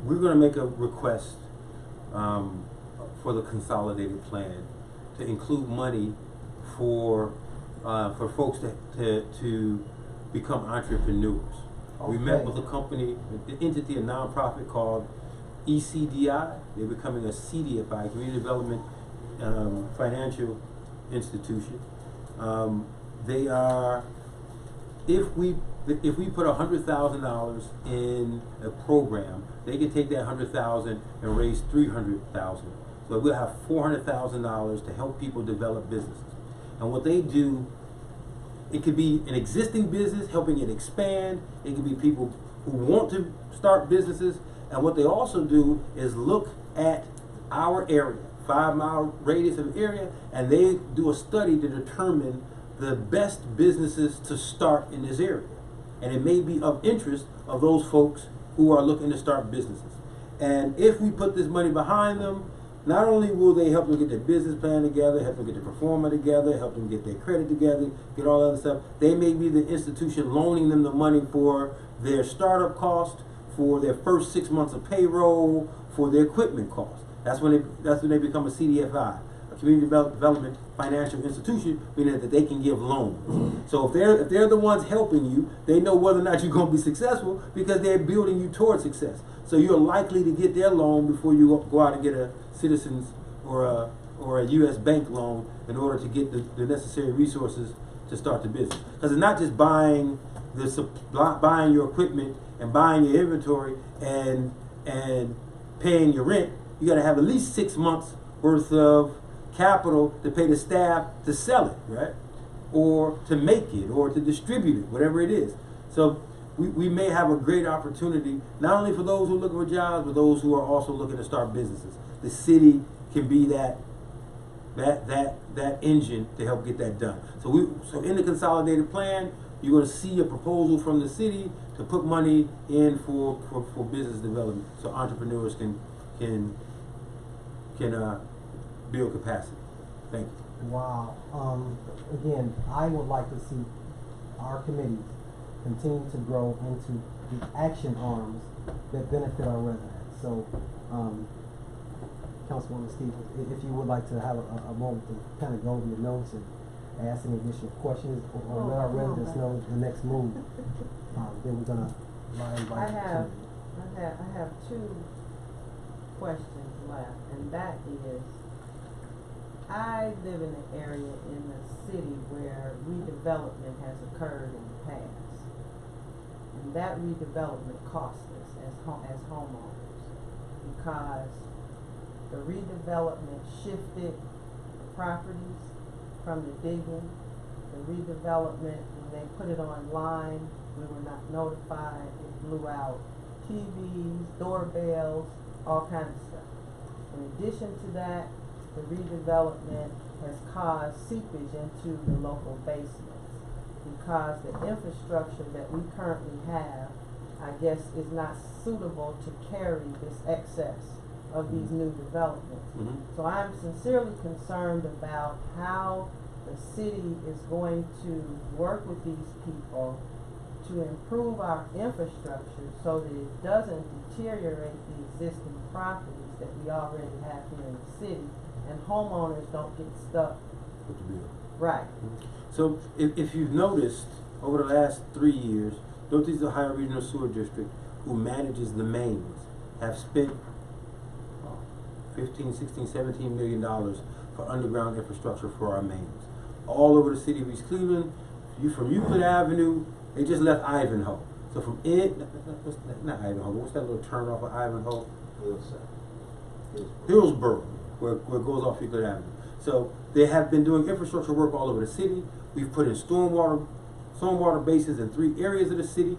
we're gonna make a request, for the consolidated plan to include money for folks to become entrepreneurs. We met Okay. with a company, an entity, a nonprofit called ECDI. They're becoming a CDFI, Community Development Financial Institution. They are, if we put $100,000 in a program, they can take that $100,000 and raise $300,000. So we'll have $400,000 to help people develop businesses. And what they do, it could be an existing business, helping it expand. It could be people who want to start businesses. And what they also do is look at our area, 5-mile radius of area, and they do a study to determine the best businesses to start in this area. And it may be of interest of those folks who are looking to start businesses. And if we put this money behind them, not only will they help them get their business plan together, help them get their performer together, help them get their credit together, get all that other stuff, they may be the institution loaning them the money for their startup cost, for their first 6 months of payroll, for their equipment cost. That's when they become a CDFI, a Community Development Financial Institution, meaning that they can give loans. So if they're the ones helping you, they know whether or not you're going to be successful because they're building you towards success. So you're likely to get their loan before you go out and get a Citizens or a U.S. bank loan in order to get the necessary resources to start the business. Because it's not just buying your equipment and buying your inventory and paying your rent. You got to have at least 6 months worth of capital to pay the staff to sell it, right? Or to make it, or to distribute it, whatever it is. So we may have a great opportunity, not only for those who are looking for jobs, but those who are also looking to start businesses. The city can be that engine to help get that done. So in the consolidated plan, you're going to see a proposal from the city to put money in for business development, so entrepreneurs can build capacity. Thank you. Wow. Again, I would like to see our committees continue to grow into the action arms that benefit our residents. So, Councilwoman Stevens, if you would like to have a moment to kind of go over your notes and ask any additional questions, or let our residents know the next move, then we're gonna invite you to. I have 2 questions left, and that is, I live in an area in the city where redevelopment has occurred in the past. And that redevelopment cost us as homeowners, because the redevelopment shifted properties from the digging. The redevelopment, when they put it online, we were not notified. It blew out TVs, doorbells, all kinds of stuff. In addition to that, the redevelopment has caused seepage into the local basements, because the infrastructure that we currently have, I guess, is not suitable to carry this excess of these new developments. Mm-hmm. So I'm sincerely concerned about how the city is going to work with these people to improve our infrastructure so that it doesn't deteriorate the existing properties that we already have here in the city, and homeowners don't get stuck. With the bill. Right. So if you've noticed, over the last 3 years, Northeast Ohio Regional Sewer District who manages the mains, have spent 15, 16, 17 million dollars for underground infrastructure for our mains. All over the city of East Cleveland, from Euclid Avenue, they just left Ivanhoe. So from not Ivanhoe, what's that little turn off of Ivanhoe? Hillsborough, where it goes off Euclid Avenue. So they have been doing infrastructure work all over the city. We've put in stormwater basins in 3 areas of the city.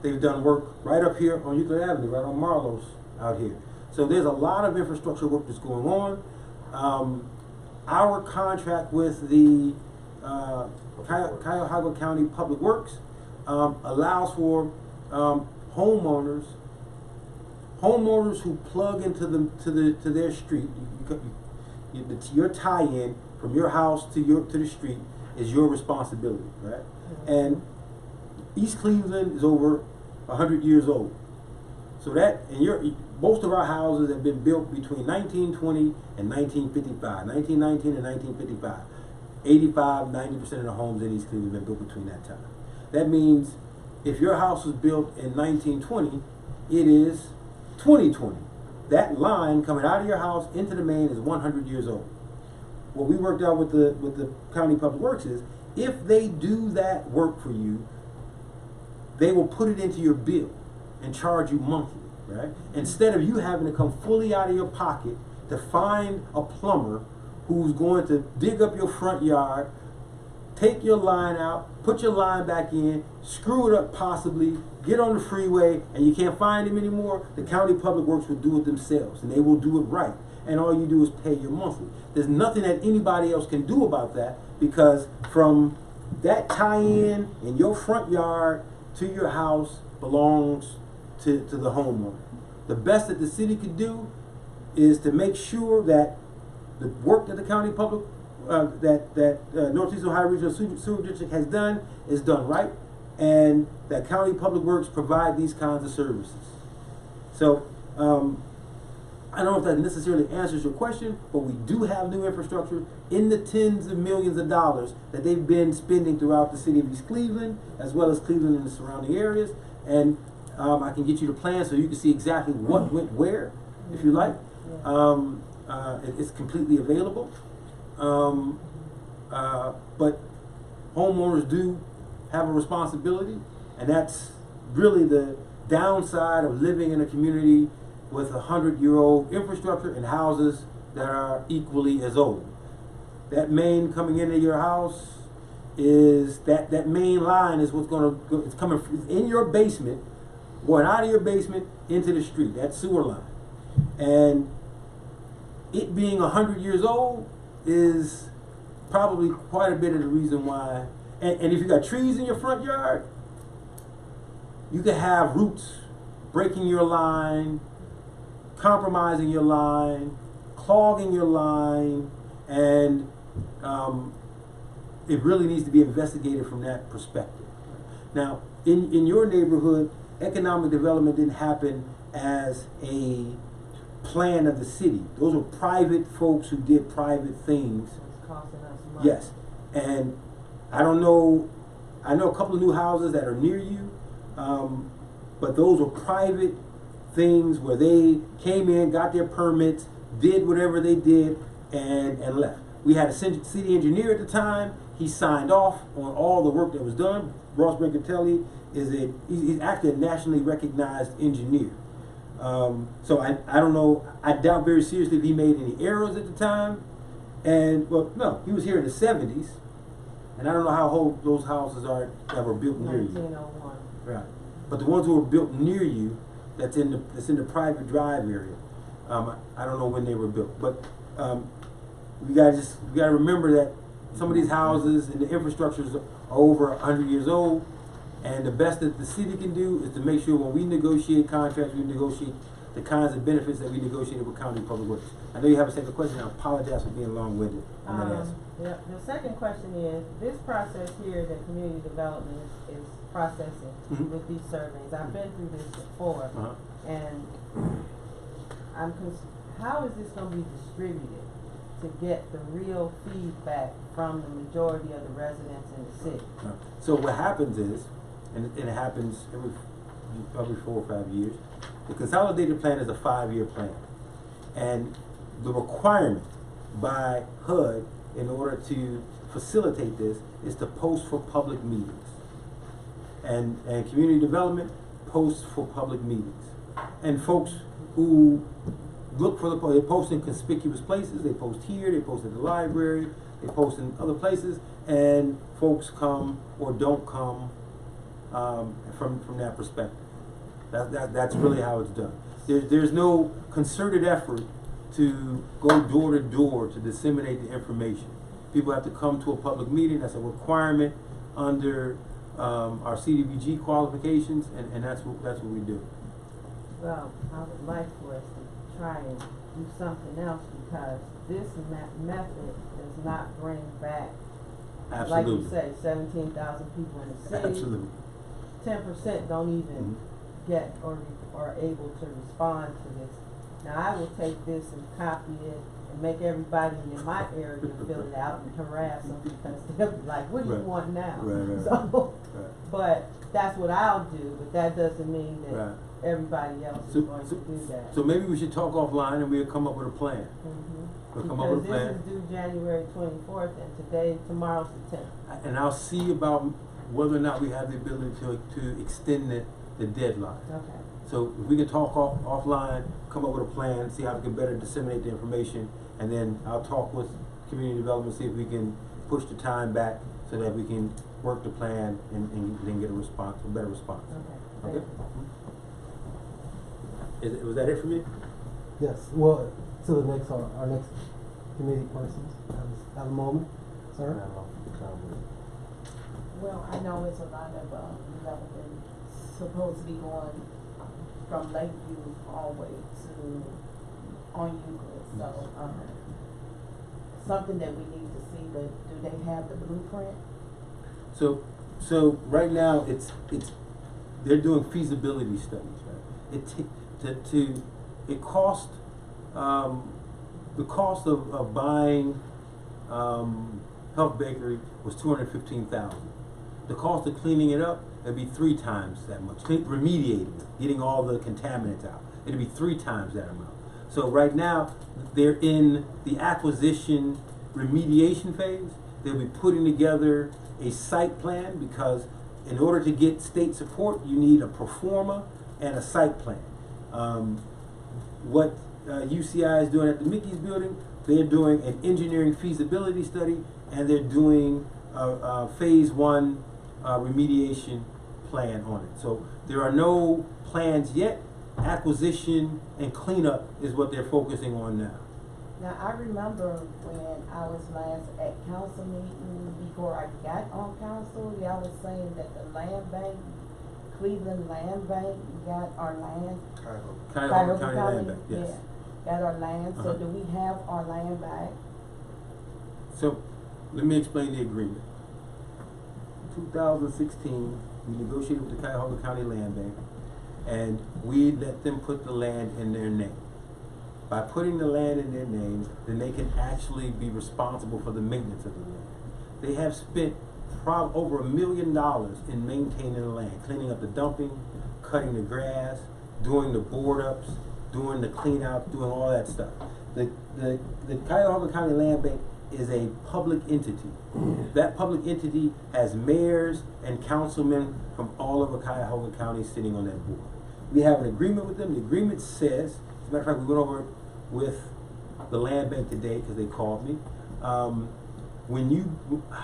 They've done work right up here on Euclid Avenue, right on Marlowe's out here. So there's a lot of infrastructure work that's going on. Our contract with the Cuyahoga County Public Works allows for homeowners who plug into their street. Your tie-in from your house to the street is your responsibility, right? And East Cleveland is over 100 years old. So most of our houses have been built between 1920 and 1955, 1919 and 1955. 85–90% of the homes in East Cleveland have been built between that time. That means if your house was built in 1920, it is 2020. That line coming out of your house into the main is 100 years old. What we worked out with the County Public Works is, if they do that work for you, they will put it into your bill and charge you monthly, right? Instead of you having to come fully out of your pocket to find a plumber who's going to dig up your front yard, take your line out, put your line back in, screw it up possibly, get on the freeway, and you can't find him anymore, the County Public Works will do it themselves, and they will do it right. And all you do is pay your monthly. There's nothing that anybody else can do about that, because from that tie-in in your front yard to your house belongs to the homeowner. The best that the city could do is to make sure that the work that the County Public Northeast Ohio Regional Sewer District has done is done right, and that County Public Works provide these kinds of services. So I don't know if that necessarily answers your question, but we do have new infrastructure in the tens of millions of dollars that they've been spending throughout the city of East Cleveland, as well as Cleveland and the surrounding areas. And I can get you the plan so you can see exactly what went where, if you like. It's completely available. But homeowners do have a responsibility, and that's really the downside of living in a community with 100-year-old infrastructure and houses that are equally as old. That main coming into your house is that main line is what's going to it's coming in your basement, going out of your basement into the street. That sewer line, and it being 100 years old is probably quite a bit of the reason why. And if you got trees in your front yard, you could have roots breaking your line, compromising your line, clogging your line, and it really needs to be investigated from that perspective. Now, in your neighborhood, economic development didn't happen as a plan of the city. Those were private folks who did private things. It's costing us money. Yes, and I know a couple of new houses that are near you, but those were private things where they came in, got their permits, did whatever they did, and left. We had a city engineer at the time. He signed off on all the work that was done. Ross Brancatelli he's actually a nationally recognized engineer. So I don't know. I doubt very seriously if he made any errors at the time. And well, no, he was here in the 70s, and I don't know how old those houses are that were built near you. 1901. Right, but the ones who were built near you, that's in the private drive area. I don't know when they were built, but we gotta remember that some of these houses and the infrastructures are over 100 years old, and the best that the city can do is to make sure when we negotiate contracts, we negotiate the kinds of benefits that we negotiated with County Public Works. I know you have a second question. I apologize for being long-winded on that answer. Yeah, the second question is, this process here that community development is processing with these surveys, I've been through this before, and how is this going to be distributed to get the real feedback from the majority of the residents in the city? So what happens is, and it happens probably 4 or 5 years. The consolidated plan is a 5-year plan. And the requirement by HUD in order to facilitate this is to post for public meetings. And community development posts for public meetings. And folks who look for they post in conspicuous places, they post here, they post at the library, they post in other places, and folks come or don't come from that perspective. That's really how it's done. There's no concerted effort to go door to door to disseminate the information. People have to come to a public meeting. That's a requirement under our CDBG qualifications, and that's what we do. Well, I would like for us to try and do something else, because this method does not bring back, Absolutely. like you say, 17,000 people in the city. Absolutely. 10% don't even get or are able to respond to this. Now, I will take this and copy it and make everybody in my area fill it out and harass them, because they'll be like, what do you Right. want now? Right. So, Right. but that's what I'll do, but that doesn't mean that Right. everybody else is going to do that. So maybe we should talk offline and we'll come up with a plan. We'll come up with a Because plan. this is due January 24th, and tomorrow's the 10th. And I'll see about whether or not we have the ability to extend the deadline. Okay. So if we can talk offline, come up with a plan, see how we can better disseminate the information, and then I'll talk with community development, see if we can push the time back so that we can work the plan and then get a better response. Okay. Okay? Was that it for me? Yes, well, to the next, our next committee persons, have a moment, sir? Well, I know it's a lot of development supposed to be going from Lakeview all the way to on Euclid, so something that we need to see, but do they have the blueprint? So right now they're doing feasibility studies, right? It cost the cost of buying Health Bakery was $215,000. The cost of cleaning it up, it'd be 3 times that much. Remediating it, getting all the contaminants out, it'd be 3 times that amount. So right now, they're in the acquisition remediation phase. They'll be putting together a site plan, because in order to get state support, you need a pro forma and a site plan. What UCI is doing at the Mickey's building, they're doing an engineering feasibility study, and they're doing a phase 1 remediation plan on it. So there are no plans yet. Acquisition and cleanup is what they're focusing on now. Now, I remember when I was last at council meeting, before I got on council, y'all was saying that the land bank, Cleveland Land Bank, got our land. Cuyahoga County Land Bank, yes. Yeah, got our land, so do we have our land back? So let me explain the agreement. 2016, we negotiated with the Cuyahoga County Land Bank, and we let them put the land in their name. By putting the land in their name, then they can actually be responsible for the maintenance of the land. They have spent over $1 million in maintaining the land, cleaning up the dumping, cutting the grass, doing the board ups, doing the clean out, doing all that stuff. The Cuyahoga County Land Bank is a public entity. That public entity has mayors and councilmen from all over Cuyahoga County sitting on that board. We have an agreement with them. The agreement says, as a matter of fact, we went over it with the land bank today because they called me. When you, gosh,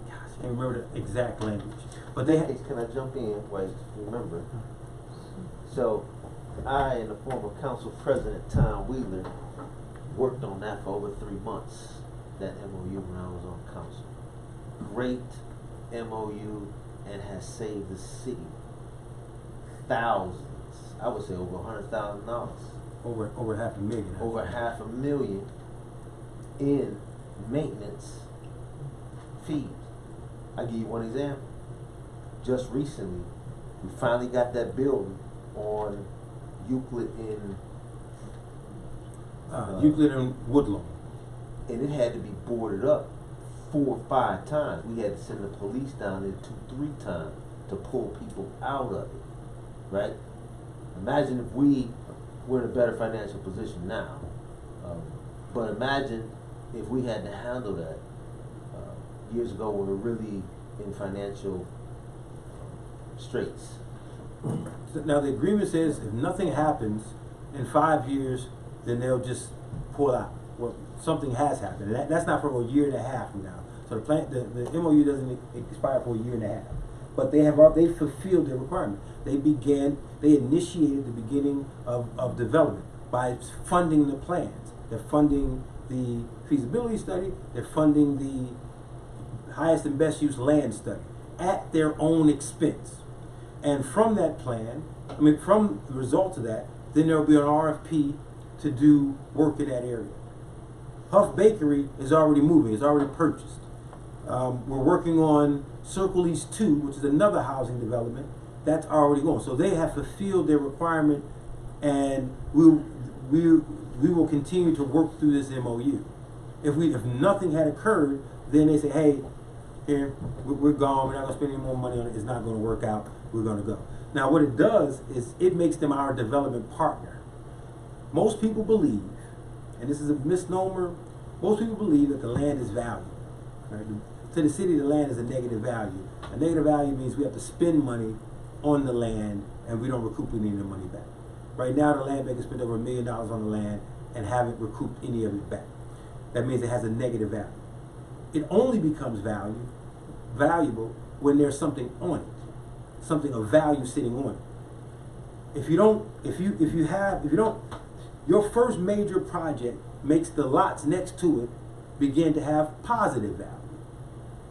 I can't remember the exact language, but they Hey, can I jump in while you remember? So, I and the former council president, Tom Wheeler, worked on that for over 3 months, that MOU when I was on council. Great MOU, and has saved the city thousands, I would say over $100,000. over $500,000. Over $500,000 in maintenance fees. I'll give you one example. Just recently, we finally got that building on Euclid in Euclid and Woodlawn. and it had to be boarded up 4 or 5 times. We had to send the police down there 2, 3 times to pull people out of it. right? Imagine if we were in a better financial position now, but imagine if we had to handle that years ago when we were really in financial straits. Now, the agreement says if nothing happens in 5 years, then they'll just pull out. Well, something has happened. And that's not for a year and a half from now. So the MOU doesn't expire for a year and a half. But they fulfilled their requirement. They initiated the beginning of development by funding the plans. They're funding the feasibility study. They're funding the highest and best use land study at their own expense. And from that plan, from the results of that, then there will be an RFP to do work in that area. Huff Bakery is already moving, it's already purchased. We're working on Circle East 2, which is another housing development, that's already going. So they have fulfilled their requirement, and we will continue to work through this MOU. If nothing had occurred, then they say, hey, here, we're gone, we're not gonna spend any more money on it, it's not gonna work out, we're gonna go. Now what it does is it makes them our development partner. Most people believe, and this is a misnomer, most people believe that the land is valued. Right? To the city, the land is a negative value. A negative value means we have to spend money on the land and we don't recoup any of the money back. Right now the land bank has spent over $1 million on the land and haven't recouped any of it back. That means it has a negative value. It only becomes valuable when there's something on it, something of value sitting on it. Your first major project makes the lots next to it begin to have positive value.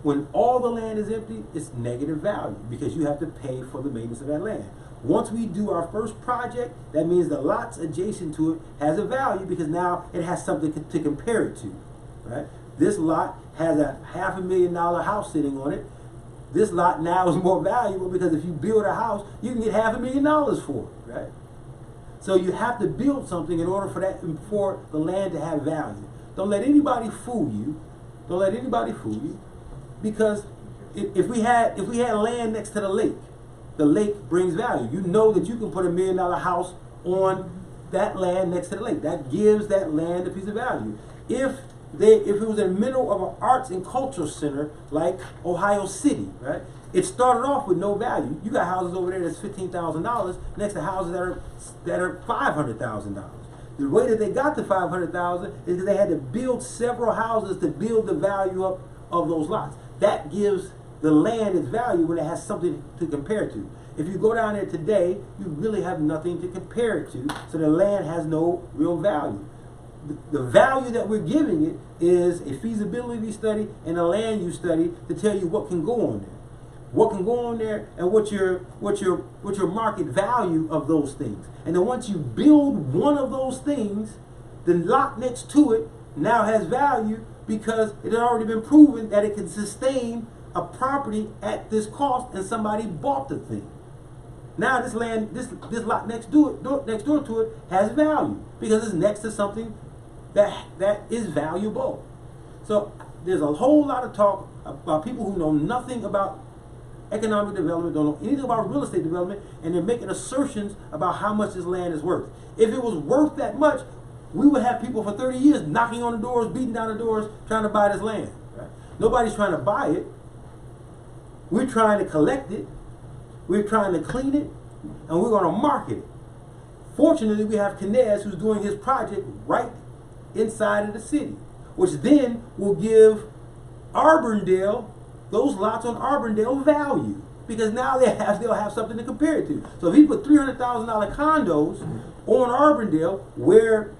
When all the land is empty, it's negative value because you have to pay for the maintenance of that land. Once we do our first project, that means the lots adjacent to it has a value because now it has something to compare it to, right? This lot has a $500,000 house sitting on it. This lot now is more valuable because if you build a house, you can get $500,000 for it, right? So you have to build something in order for the land to have value. Don't let anybody fool you. Don't let anybody fool you, because if we had land next to the lake brings value. You know that you can put $1 million house on that land next to the lake. That gives that land a piece of value. If it was in the middle of an arts and cultural center like Ohio City, right? It started off with no value. You got houses over there that's $15,000 next to houses that are $500,000. The way that they got to $500,000 is because they had to build several houses to build the value up of those lots. That gives the land its value when it has something to compare to. If you go down there today, you really have nothing to compare it to, so the land has no real value. The value that we're giving it is a feasibility study and a land use study to tell you what can go on there. What can go on there and what's your market value of those things. And then once you build one of those things, the lot next to it now has value because it had already been proven that it can sustain a property at this cost and somebody bought the thing. Now this land, this lot next door to it has value because it's next to something that is valuable. So there's a whole lot of talk about people who know nothing about economic development, don't know anything about real estate development, and they're making assertions about how much this land is worth. If it was worth that much, we would have people for 30 years knocking on the doors, beating down the doors, trying to buy this land. Right? Nobody's trying to buy it. We're trying to collect it. We're trying to clean it, and we're going to market it. Fortunately, we have Knez who's doing his project right inside of the city, which then will give Auburndale, those lots on Auburndale, value because now they'll have something to compare it to. So if he put $300,000 condos on Auburndale, where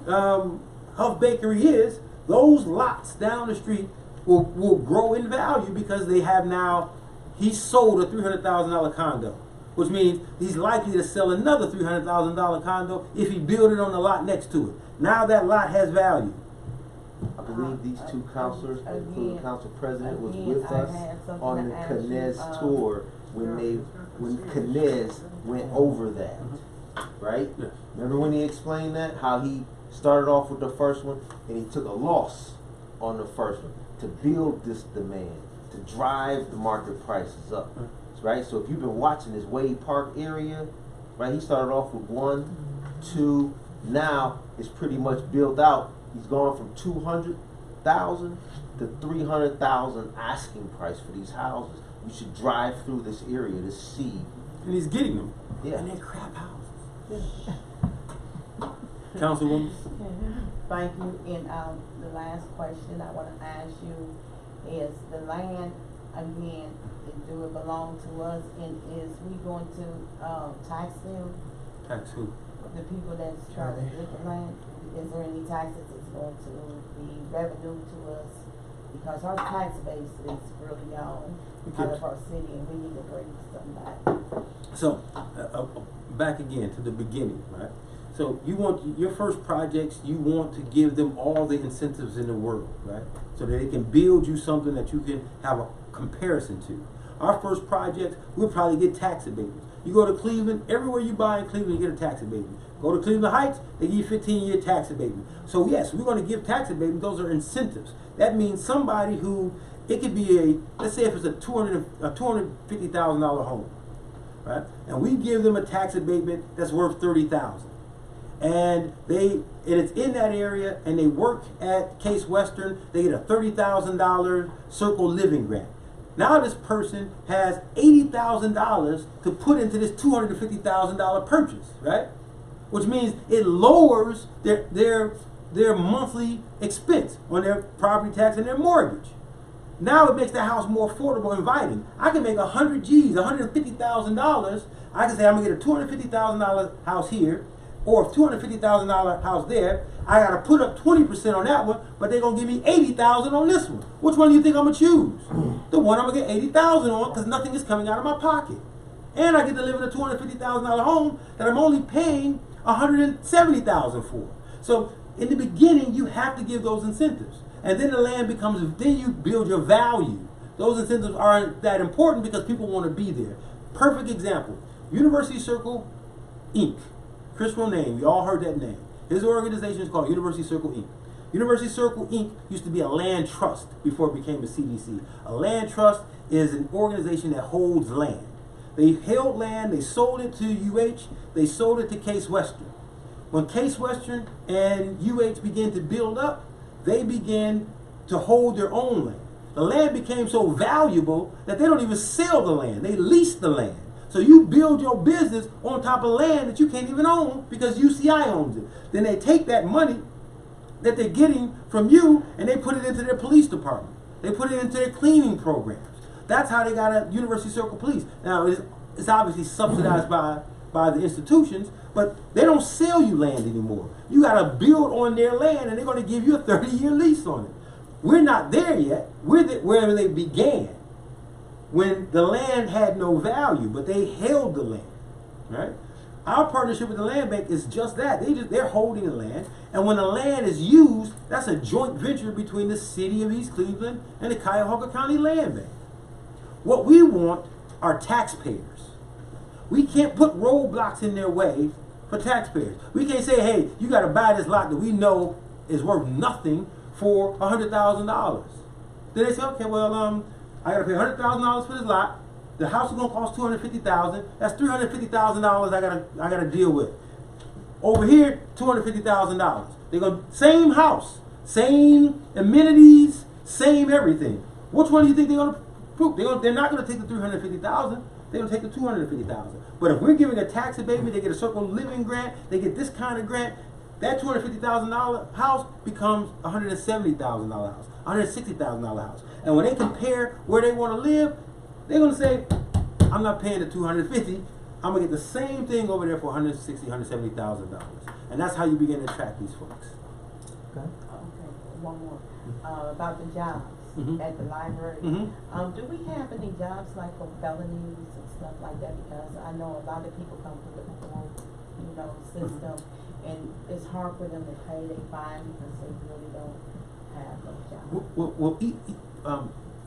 Huff Bakery is, those lots down the street will grow in value because they have now, he sold a $300,000 condo, which means he's likely to sell another $300,000 condo if he built it on the lot next to it. Now that lot has value. I believe these two counselors, including council president, was with us on the Knez tour when Knez went over that, right? Yes. Remember when he explained that? How he started off with the first one and he took a loss on the first one to build this demand, to drive the market prices up, right? So if you've been watching this Wade Park area, right? He started off with 1, 2, now it's pretty much built out. He's gone from 200,000 to 300,000 asking price for these houses. You should drive through this area to see. And he's getting them. Yeah. And they're crap houses. Councilwoman? Thank you, and, the last question I wanna ask you is the land, again, do it belong to us, and is we going to, tax them, Tax who? the people that's trying to get the land? Is there any taxes that's going to be revenue to us? Because our tax base is really gone out of our city, and we need to bring some back. So, back again to the beginning, right? So you want your first projects, you want to give them all the incentives in the world, right? So that they can build you something that you can have a comparison to. Our first projects, we'll probably get tax abatements. You go to Cleveland, everywhere you buy in Cleveland, you get a tax abatement. Go to Cleveland Heights, they give you 15-year tax abatement. So yes, we're going to give tax abatement. Those are incentives. That means somebody who, it could be let's say if it's a $250,000 home, right? And we give them a tax abatement that's worth $30,000. And it's in that area, and they work at Case Western, they get a $30,000 Circle Living Grant. Now this person has $80,000 to put into this $250,000 purchase, right? Which means it lowers their monthly expense on their property tax and their mortgage. Now it makes the house more affordable and inviting. I can make 100 G's, $150,000. I can say I'm gonna get a $250,000 house here, or a $250,000 house there. I gotta put up 20% on that one, but they're gonna give me $80,000 on this one. Which one do you think I'm gonna choose? The one I'm gonna get $80,000 on, because nothing is coming out of my pocket. And I get to live in a $250,000 home that I'm only paying $170,000 for. So in the beginning, you have to give those incentives. And then the land becomes, then you build your value. Those incentives aren't that important because people want to be there. Perfect example, University Circle, Inc. Chris Ronayne, we all heard that name. His organization is called University Circle, Inc. University Circle, Inc. used to be a land trust before it became a CDC. A land trust is an organization that holds land. They held land, they sold it to UH, they sold it to Case Western. When Case Western and UH began to build up, they began to hold their own land. The land became so valuable that they don't even sell the land, they lease the land. So you build your business on top of land that you can't even own because UCI owns it. Then they take that money that they're getting from you and they put it into their police department. They put it into their cleaning programs. That's how they got a University Circle Police. Now, it's obviously subsidized by the institutions, but they don't sell you land anymore. You got to build on their land, and they're going to give you a 30-year lease on it. We're not there yet. We're wherever they began, when the land had no value, but they held the land, right? Our partnership with the land bank is just that. They're holding the land, and when the land is used, that's a joint venture between the city of East Cleveland and the Cuyahoga County Land Bank. What we want are taxpayers. We can't put roadblocks in their way for taxpayers. We can't say, hey, you got to buy this lot that we know is worth nothing for $100,000. Then they say, okay, well, I got to pay $100,000 for this lot. The house is going to cost $250,000. That's $350,000 I got to deal with. Over here, $250,000. They're going same house, same amenities, same everything. Which one do you think they're going to prove? They're not going to take the $350,000. They're going to take the $250,000. But if we're giving a tax abatement, they get a Circle Living Grant, they get this kind of grant, that $250,000 house becomes a $170,000 house, $160,000 house. And when they compare where they want to live, they're going to say, I'm not paying the $250,000. I'm going to get the same thing over there for $160,000, $170,000. And that's how you begin to attract these folks. Okay. Okay, one more, about the jobs Mhm. at the library. Mhm. Do we have any jobs like for felonies and stuff like that? Because I know a lot of people come through the whole, system, and it's hard for them to pay their fine because they really don't have those jobs. Well,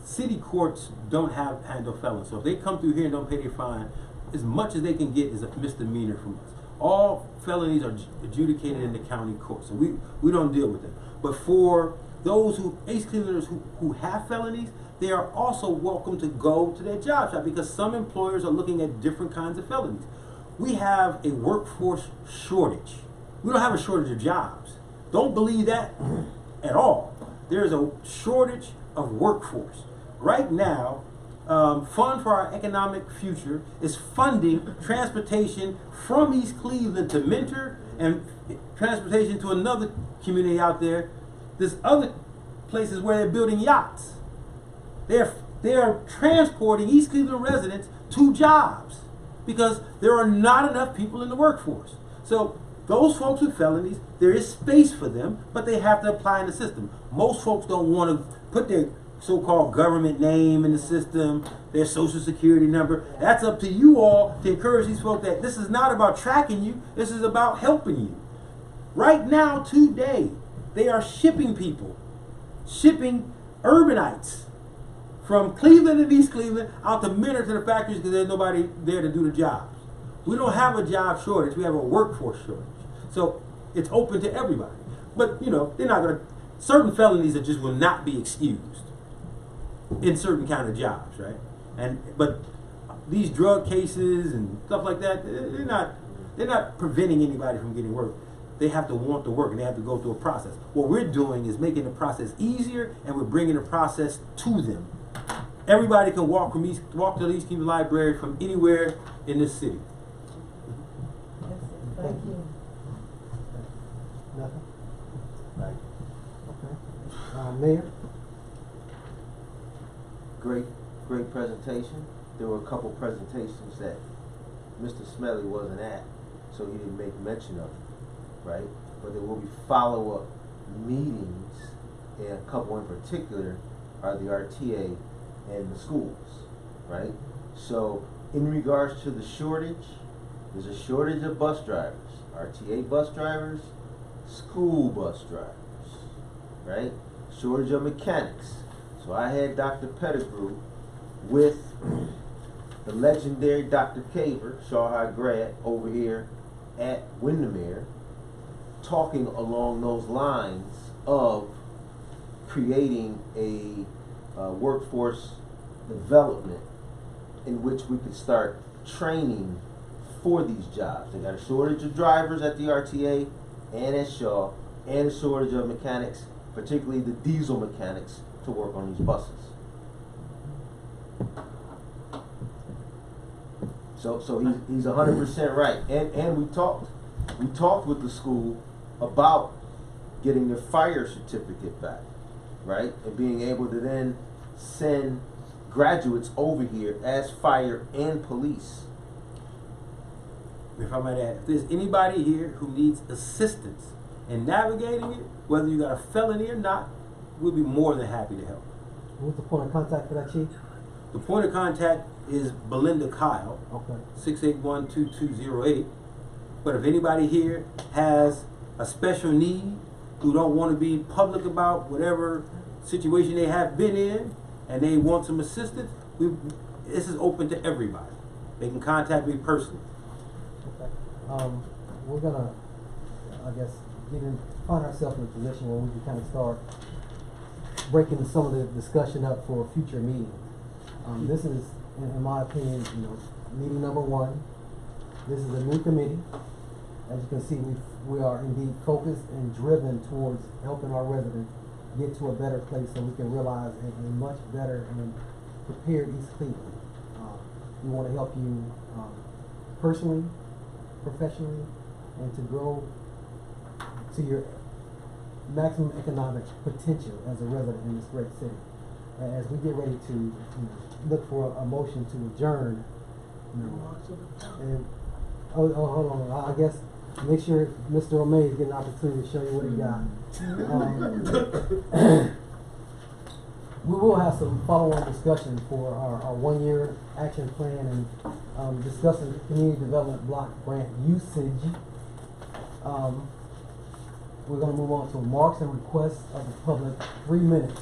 city courts don't handle felons. So if they come through here and don't pay their fine, as much as they can get is a misdemeanor from us. All felonies are adjudicated in the county court, so we don't deal with them. But for those East Clevelanders who have felonies, they are also welcome to go to their job shop because some employers are looking at different kinds of felonies. we have a workforce shortage. We don't have a shortage of jobs. Don't believe that at all. There's a shortage of workforce. Right now, Fund for Our Economic Future is funding transportation from East Cleveland to Mentor and transportation to another community out there. There's other places where they're building yachts. They're transporting East Cleveland residents to jobs because there are not enough people in the workforce. So those folks with felonies, there is space for them, but they have to apply in the system. Most folks don't want to put their so-called government name in the system, their social security number. That's up to you all to encourage these folks that this is not about tracking you, this is about helping you. Right now, today, they are shipping people, shipping urbanites from Cleveland and East Cleveland out to Mentor to the factories because there's nobody there to do the jobs. We don't have a job shortage, we have a workforce shortage. So it's open to everybody. But you know, they're not gonna, certain felonies that just will not be excused in certain kind of jobs, right? But these drug cases and stuff like that, they're not preventing anybody from getting work. They have to want to work and they have to go through a process. What we're doing is making the process easier and we're bringing the process to them. Everybody can walk to the East Cleveland Library from anywhere in this city. Thank you. Nothing? Right. Okay. Mayor? Great presentation. There were a couple presentations that Mr. Smelly wasn't at, so he didn't make mention of it, right? But there will be follow-up meetings, and a couple in particular are the RTA and the schools, right? So in regards to the shortage, there's a shortage of bus drivers, RTA bus drivers, school bus drivers, right? Shortage of mechanics. So I had Dr. Pettigrew with the legendary Dr. Caver, Shaw High grad, over here at Windermere, talking along those lines of creating a workforce development in which we could start training for these jobs. They got a shortage of drivers at the RTA and at Shaw, and a shortage of mechanics, particularly the diesel mechanics, to work on these buses. So he's 100% right. And we talked with the school about getting their fire certificate back, right? And being able to then send graduates over here as fire and police. If I might add, if there's anybody here who needs assistance in navigating it, whether you got a felony or not, we'll be more than happy to help. What's the point of contact for that, Chief? The point of contact is Belinda Kyle, Okay. 681-2208. But if anybody here has a special need, who don't want to be public about whatever situation they have been in, and they want some assistance, this is open to everybody. They can contact me personally. Okay. We're gonna, I guess, find ourselves in a position where we can kind of start breaking some of the discussion up for future meetings. This is, in my opinion, meeting number 1. This is a new committee. As you can see, we are indeed focused and driven towards helping our residents get to a better place so we can realize a much better and prepared East Cleveland. We want to help you personally, professionally, and to grow to your maximum economic potential as a resident in this great city. As we get ready to look for a motion to adjourn, and hold on, I guess make sure Mr. O'May is getting an opportunity to show you what he got. We will have some follow-on discussion for our 1-year action plan and discussing community development block grant usage. We're going to move on to remarks and requests of the public. 3 minutes.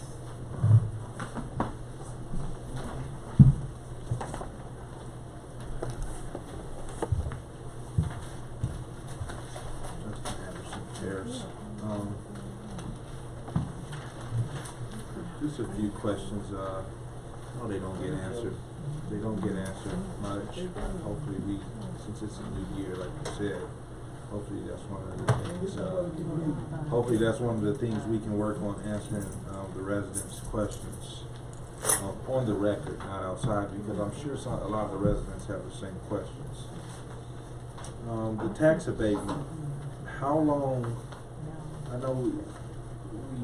Just a few questions. No, they don't get answered. They don't get answered. My much. Hopefully we, since it's a new year, like you said, hopefully that's one of the things, hopefully that's one of the things we can work on answering, the residents' questions, on the record, not outside, because I'm sure a lot of the residents have the same questions. The tax abatement, how long, I know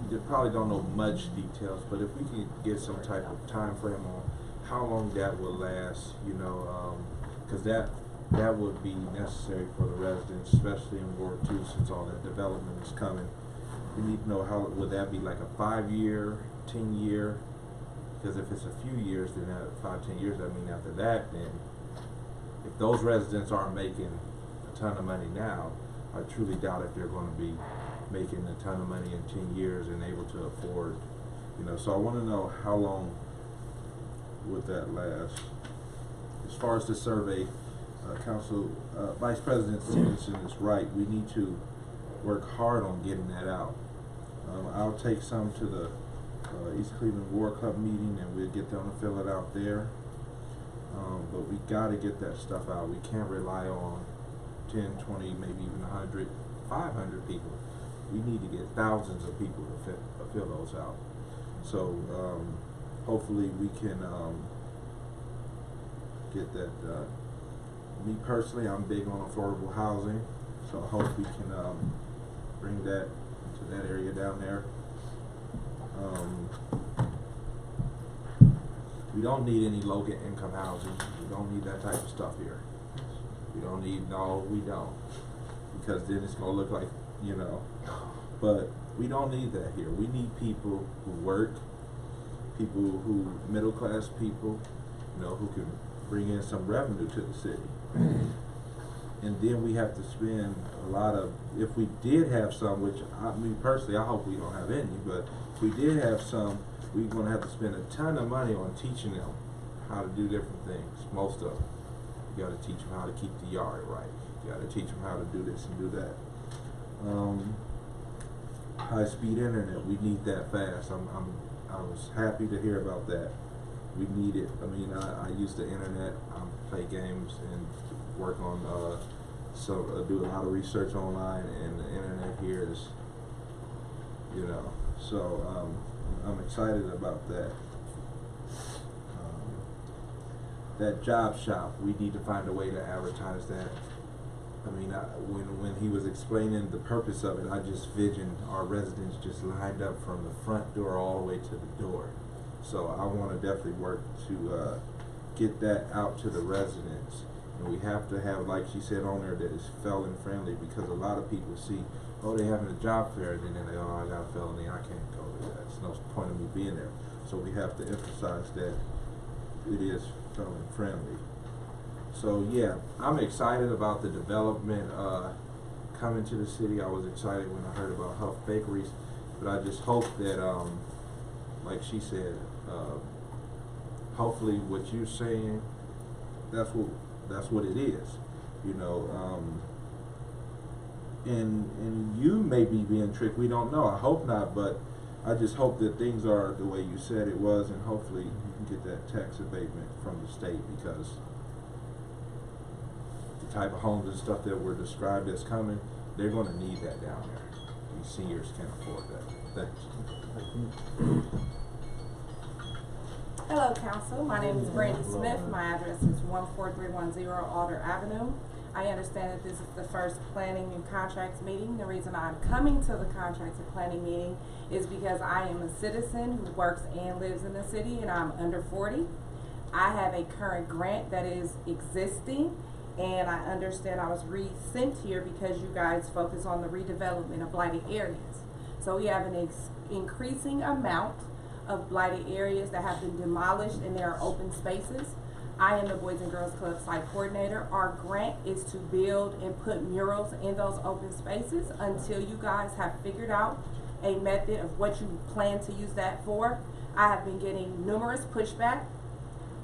we probably don't know much details, but if we can get some type of time frame on how long that will last, you know, cause that would be necessary for the residents, especially in Ward 2, since all that development is coming. We need to know how, would that be like a 5-year, 10-year? Because if it's a few years, then that 5, 10 years, I mean after that, then if those residents aren't making a ton of money now, I truly doubt if they're gonna be making a ton of money in 10 years and able to afford, you know, so I wanna know how long would that last. As far as the survey, Council, Vice President Stevenson is right, we need to work hard on getting that out. I'll take some to the East Cleveland War Club meeting and we'll get them to fill it out there. But we gotta get that stuff out. We can't rely on 10, 20, maybe even 100, 500 people. We need to get thousands of people to fill those out. So hopefully we can get that. Me personally, I'm big on affordable housing, so I hope we can bring that to that area down there. We don't need any low income housing. We don't need that type of stuff here. We don't need, no, we don't. Because then it's gonna look like, you know, but we don't need that here. We need people who work, people who, middle class people, you know, who can bring in some revenue to the city. And then we have to spend a lot of, if we did have some, which me personally, I hope we don't have any, but if we did have some, we're gonna have to spend a ton of money on teaching them how to do different things, most of them. You gotta teach them how to keep the yard right. You gotta teach them how to do this and do that. High-speed internet, we need that fast. I was happy to hear about that. We need it. I mean, I use the internet, play games and work on, do a lot of research online, and the internet here is, you know, so I'm excited about that. That job shop, we need to find a way to advertise that. I mean, when he was explaining the purpose of it, I just visioned our residents just lined up from the front door all the way to the door. So I want to definitely work to get that out to the residents. And we have to have, like she said on there, that is felon friendly, because a lot of people see, oh, they're having a job fair, and then they, oh, I got a felony, I can't go to that. There's no point of me being there. So we have to emphasize that it is felon friendly. So yeah, I'm excited about the development coming to the city. I was excited when I heard about Huff Bakeries, but I just hope that, like she said, hopefully what you're saying, that's what it is, you know. And you may be being tricked. We don't know. I hope not, but I just hope that things are the way you said it was, and hopefully you can get that tax abatement from the state, because the type of homes and stuff that were described as coming, they're going to need that down there. These seniors can't afford that. Thanks. Hello, Council. My name is Brandy Smith. My address is 14310 Alder Avenue. I understand that this is the first planning and contracts meeting. The reason I'm coming to the contracts and planning meeting is because I am a citizen who works and lives in the city, and I'm under 40. I have a current grant that is existing, and I understand I was sent here because you guys focus on the redevelopment of blighted areas. So we have an increasing amount of blighted areas that have been demolished, and there are open spaces. I am the Boys and Girls Club site coordinator. Our grant is to build and put murals in those open spaces until you guys have figured out a method of what you plan to use that for. I have been getting numerous pushback.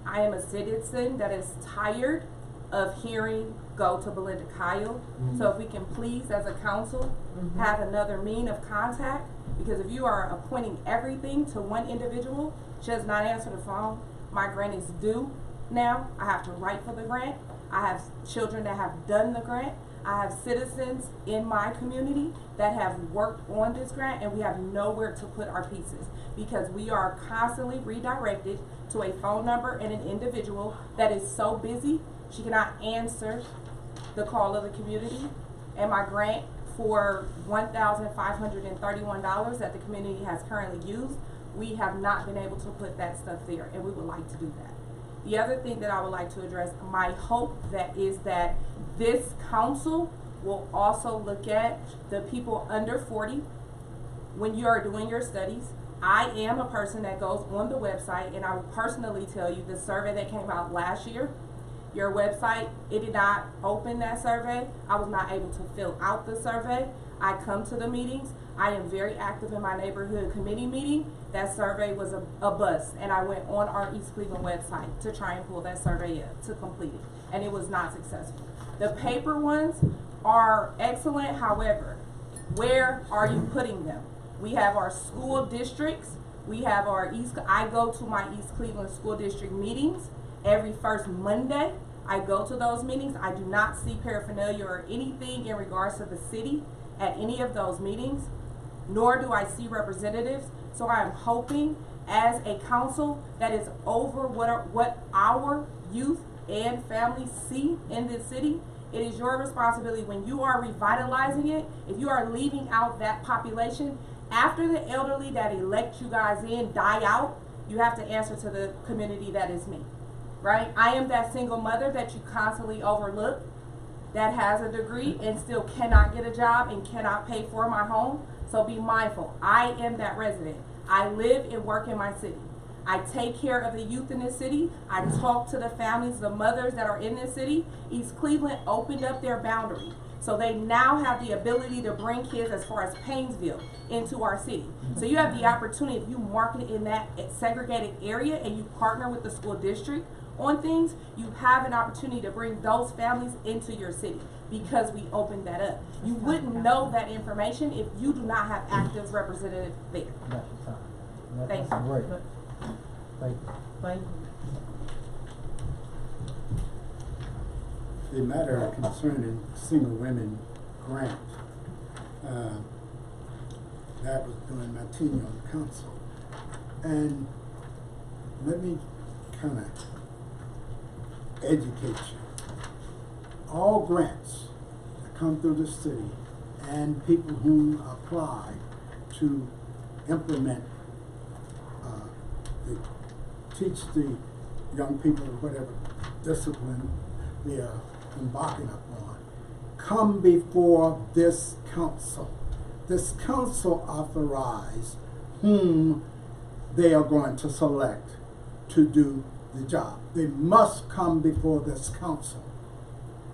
I am a citizen that is tired of hearing go to Belinda Kyle. So if we can please, as a council, have another mean of contact, because if you are appointing everything to one individual, she does not answer the phone, my grant is due, now. I have to write for the grant. I have children that have done the grant. I have citizens in my community that have worked on this grant, and we have nowhere to put our pieces because we are constantly redirected to a phone number and an individual that is so busy she cannot answer the call of the community. And my grant for $1,531 that the community has currently used, we have not been able to put that stuff there, and we would like to do that. The other thing that I would like to address, my hope is that this council will also look at the people under 40 when you are doing your studies. I am a person that goes on the website, and I will personally tell you the survey that came out last year, your website, it did not open that survey. I was not able to fill out the survey. I come to the meetings. I am very active in my neighborhood committee meeting. That survey was a bust, and I went on our East Cleveland website to try and pull that survey up to complete it, and it was not successful. The paper ones are excellent, however, where are you putting them? We have our school districts. We have our I go to my East Cleveland School District meetings every first Monday. I go to those meetings. I do not see paraphernalia or anything in regards to the city at any of those meetings, nor do I see representatives. So I am hoping as a council that is over what our youth and families see in this city. It is your responsibility when you are revitalizing it, if you are leaving out that population, after the elderly that elect you guys in die out, you have to answer to the community that is me, right? I am that single mother that you constantly overlook that has a degree and still cannot get a job and cannot pay for my home. So be mindful. I am that resident. I live and work in my city. I take care of the youth in this city. I talk to the families, the mothers that are in this city. East Cleveland opened up their boundary. So they now have the ability to bring kids as far as Painesville into our city. So you have the opportunity, if you market in that segregated area and you partner with the school district on things, you have an opportunity to bring those families into your city because we opened that up. You wouldn't know that information if you do not have active representatives there. Thank you. Great. Thank you. Thank you. The matter concerning single women grant, that was during my tenure on the council. And let me kind of educate you. All grants that come through the city and people who apply to implement, teach the young people whatever discipline they are embarking upon, come before this council. This council authorizes whom they are going to select to do the job. They must come before this council.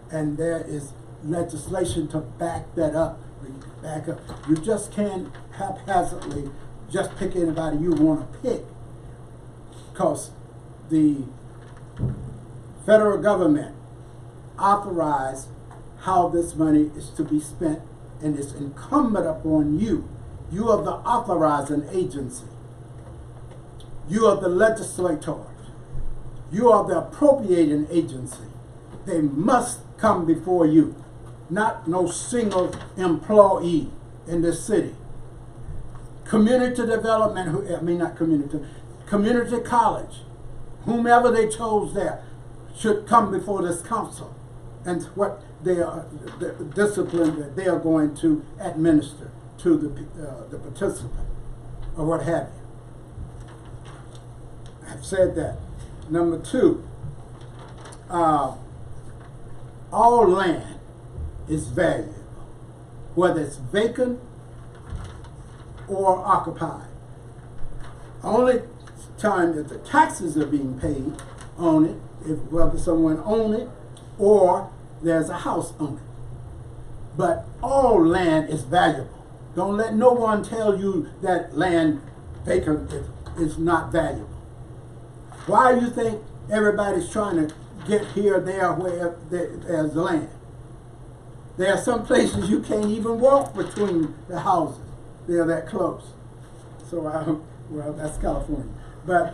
And there is legislation to back that up. Back up. You just can't haphazardly just pick anybody you want to pick, because the federal government authorized how this money is to be spent, and it's incumbent upon you. You are the authorizing agency. You are the legislators. You are the appropriating agency. They must come before you, not no single employee in this city. Community development, community college, whomever they chose there, should come before this council and what they are, the discipline that they are going to administer to the participant or what have you. I've said that. Number two, all land is valuable, whether it's vacant or occupied. Only time that the taxes are being paid on it, if whether someone owns it or there's a house on it. But all land is valuable. Don't let no one tell you that land vacant is not valuable. Why do you think everybody's trying to get here, there, where there's land? There are some places you can't even walk between the houses. They're that close. So, well, that's California. But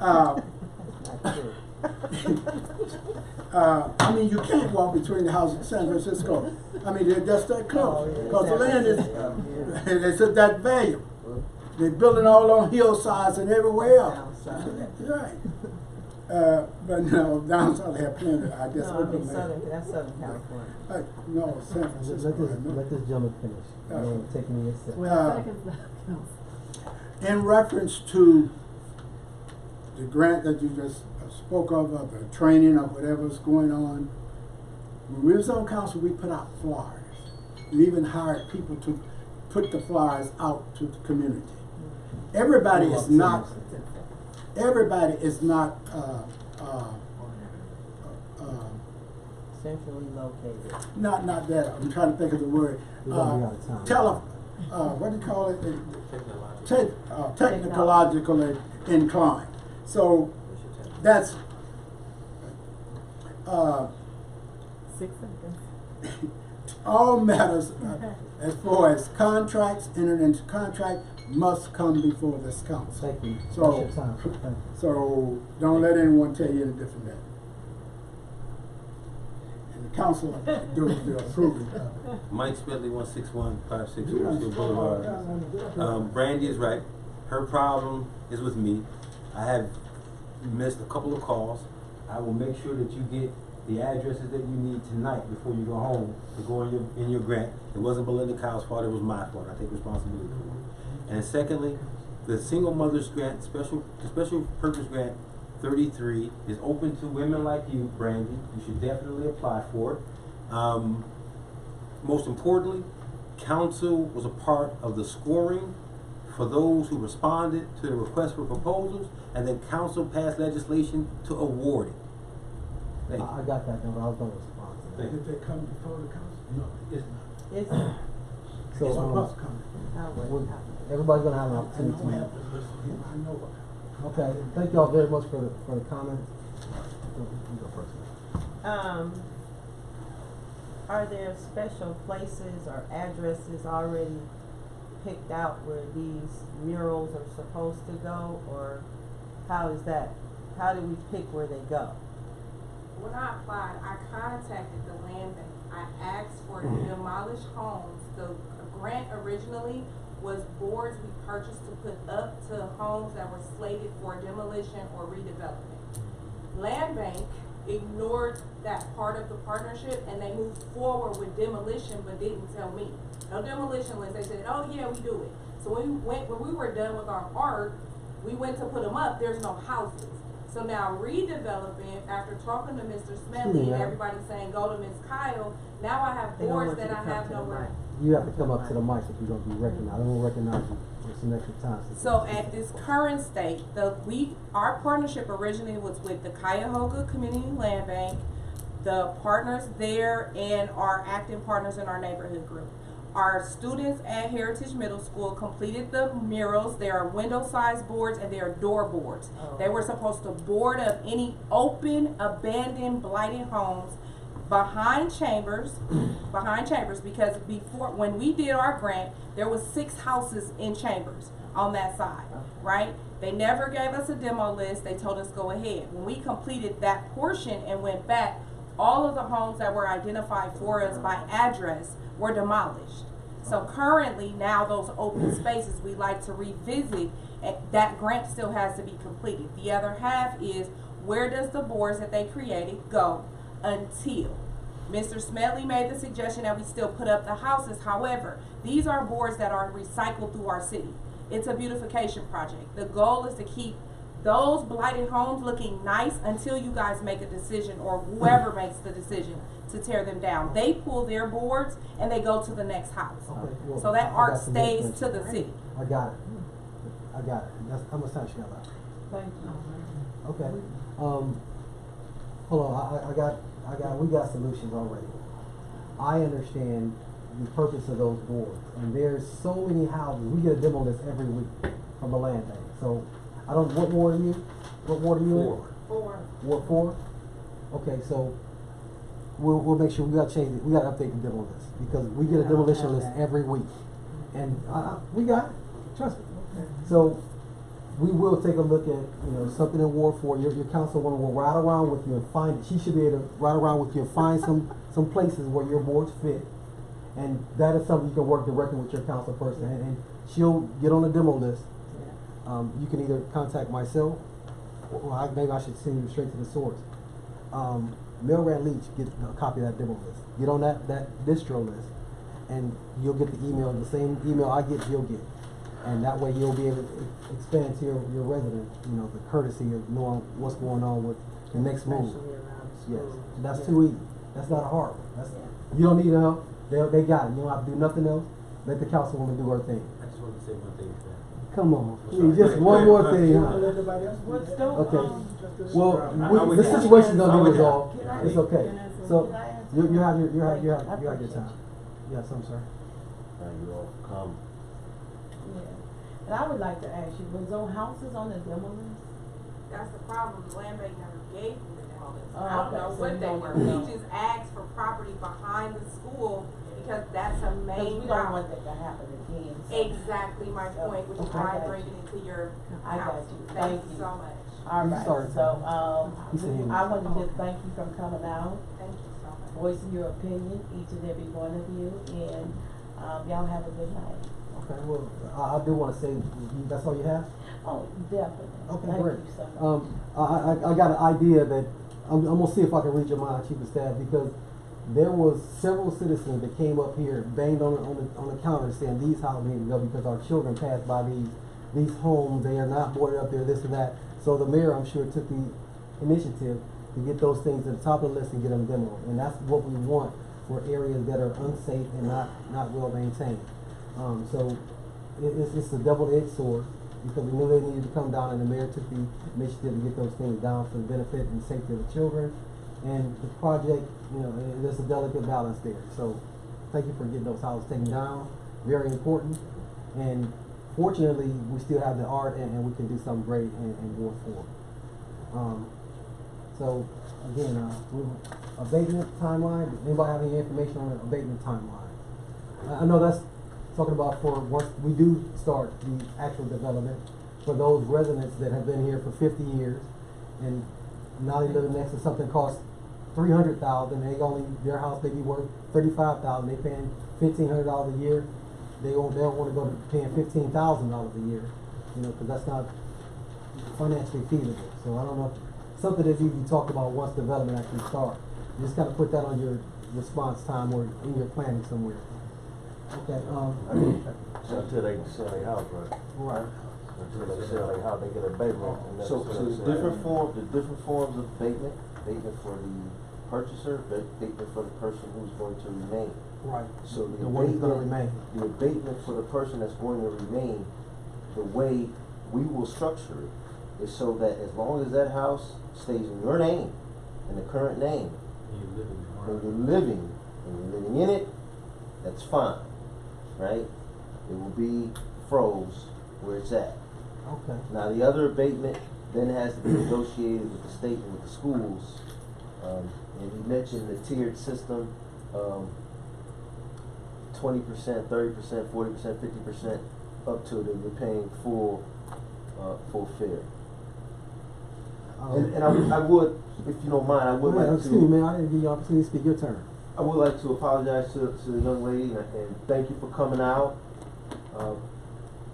I mean, you can't walk between the house and San Francisco. I mean, they're just that close, because the land is, it's at that value. They're building all on hillsides and everywhere else. Right. But no, down south they have plenty, I guess. No, I mean that's Southern California. No, San Let Francisco. this gentleman finish. Yeah. Then take me a sec. In reference to the grant that you just spoke of the training or whatever's going on, when we was on council, we put out flyers. We even hired people to put the flyers out to the community. Everybody is not Centrally located. not that, I'm trying to think of the word. We're gonna be out of time. What do you call it? Technologically inclined. So that's 6 seconds. all matters as far as contracts, entered into contract, must come before this council. Thank you. So- That's your time. Thank you. So don't let anyone tell you any different than that. And the council do the approving of it. Mike Smedley, 161-564 Steel Boulevard. Brandy is right. Her problem is with me. I have missed a couple of calls. I will make sure that you get the addresses that you need tonight before you go home to go in your grant. It wasn't Belinda Kyle's fault, it was my fault. I take responsibility for it. And secondly, the single mothers grant, the special purpose grant 33 is open to women like you, Brandy. You should definitely apply for it. Most importantly, council was a part of the scoring for those who responded to the request for proposals, and then council passed legislation to award it. Thank you. I got that, but I was gonna respond to that. Did they come before the council? No, it's not. It's, So, It's supposed to come. everybody's gonna have an And opportunity I to. don't have to listen to him, I know what. Okay, thank y'all very much for the comments. You go first. are there special places or addresses already picked out where these murals are supposed to go, or how is that? How do we pick where they go? When I applied, I contacted the land bank. I asked for demolished homes. The grant originally was boards we purchased to put up to homes that were slated for demolition or redevelopment. Land bank ignored that part of the partnership and they moved forward with demolition but didn't tell me. No demolition list. They said, oh yeah, we do it. So when we were done with our art, we went to put them up, there's no houses. So now redevelopment, after talking to Mr. Smedley and everybody saying go to Ms. Kyle, now I have They don't boards want you that to I come have to the nowhere. mic. You have to come up to the mic if you're gonna be recognized. I don't recognize you for some extra time. So at this current state, our partnership originally was with the Cuyahoga Community Land Bank, the partners there, and our active partners in our neighborhood group. Our students at Heritage Middle School completed the murals. There are window-sized boards and there are door boards. Oh. They were supposed to board up any open, abandoned, blighted homes behind chambers, because before, when we did our grant, there was 6 houses in Chambers on that side, right? They never gave us a demo list. They told us go ahead. When we completed that portion and went back, all of the homes that were identified for us by address were demolished. So currently, now those open spaces we like to revisit, and that grant still has to be completed. The other half is, where does the boards that they created go until? Mr. Smedley made the suggestion that we still put up the houses. However, these are boards that are recycled through our city. It's a beautification project. The goal is to keep those blighted homes looking nice until you guys make a decision, or whoever makes the decision to tear them down. They pull their boards and they go to the next house. Okay, well, So that I art got some stays information. to the city. I got it. That's how much time she got left. Thank you. Okay. Hold on. We got solutions already. I understand the purpose of those boards, and there's so many houses. We get a demo list every week from the land bank. So I don't. What ward are you? What ward are you in? 4. Ward 4. Okay, so we'll make sure we gotta change it. We gotta update the demo list because we get a demolition list every week, and we got it. Trust me. So we will take a look at, you know, something in Ward 4. Your councilwoman will ride around with you and find, she should be able to ride around with you and find some places where your boards fit. And that is something you can work directly with your council person, and she'll get on the demo list. You can either contact myself, or maybe I should send you straight to the source. Milran Leach, get a copy of that demo list. Get on that distro list, and you'll get the email, the same email I get, you'll get. And that way you'll be able to expand to your resident, you know, the courtesy of knowing what's going on with the next move. Especially around the Yes, school. that's Yeah. too easy. That's not hard. You don't need help. They got it. You don't have to do nothing else. Let the councilwoman do her thing. I just wanted to say one thing, man. Come on, please, just one more thing, You huh? wanna let everybody else do What's that? still, Okay. Well, I would the have- situation's gonna I be would have- resolved. Can I- It's okay. can I- So can I answer? you have your I time. appreciate you. Yes, I'm sorry. Now you all come. Yeah. And I would like to ask you, was those houses on the demo list? That's the problem, the land bank never gave me the demo list. Oh, I don't okay, know so what you they don't were, know. we just asked for property behind the school, because that's a Cause main we don't route. want that to happen again. so- Exactly my point, which is Okay. why I I got bring you. it into your I got house. you. Thank Thank you you. so much. Alright, Sorry. so, He said he I was- want to just thank you for coming out, Thank you so much. voicing your opinion, each and every one of you, and, y'all have a good night. Okay, well, I do wanna say, that's all you have? Oh, definitely. Okay, Thank great. you so much. I got an idea that, I'm gonna see if I can read your mind, Chief of Staff, because there was several citizens that came up here, banged on the counter saying these houses need to go because our children pass by these homes, they are not boarded up there, this and that. So the mayor, I'm sure, took the initiative to get those things to the top of the list and get them demoed. And that's what we want for areas that are unsafe and not well maintained. So it's a double-edged sword, because we knew they needed to come down, and the mayor took the initiative to get those things down for the benefit and safety of the children. And the project, you know, there's a delicate balance there. So thank you for getting those houses taken down, very important. And fortunately, we still have the art, and we can do something great and going forward. So again, abatement timeline, anybody have any information on the abatement timeline? I know that's talking about for once we do start the actual development, for those residents that have been here for 50 years, and now they live next to something costs $300,000, their house may be worth $35,000, they paying $1,500 a year, they don't want to go to paying $15,000 a year, you know, because that's not financially feasible. So I don't know, something that's even talked about once development actually starts. You just gotta put that on your response time or in your planning somewhere. Okay, Until they sell their house, right? right. Until they sell their house, they get a abatement. and then So sell the their different house. forms of abatement for the purchaser, abatement for the person who's going to remain. Right. So The one who's gonna remain. the abatement for the person that's going to remain, the way we will structure it is so that as long as that house stays in your name, in the current name, and you're living in it, that's fine, right? It will be froze where it's at. Okay. Now, the other abatement then has to be negotiated with the state and with the schools. And you mentioned the tiered system, 20%, 30%, 40%, 50%, up to you're paying full fare. And I would, if you don't mind, I would like to. Excuse me, man, I didn't give you an opportunity to speak. Your turn. I would like to apologize to the young lady and thank you for coming out.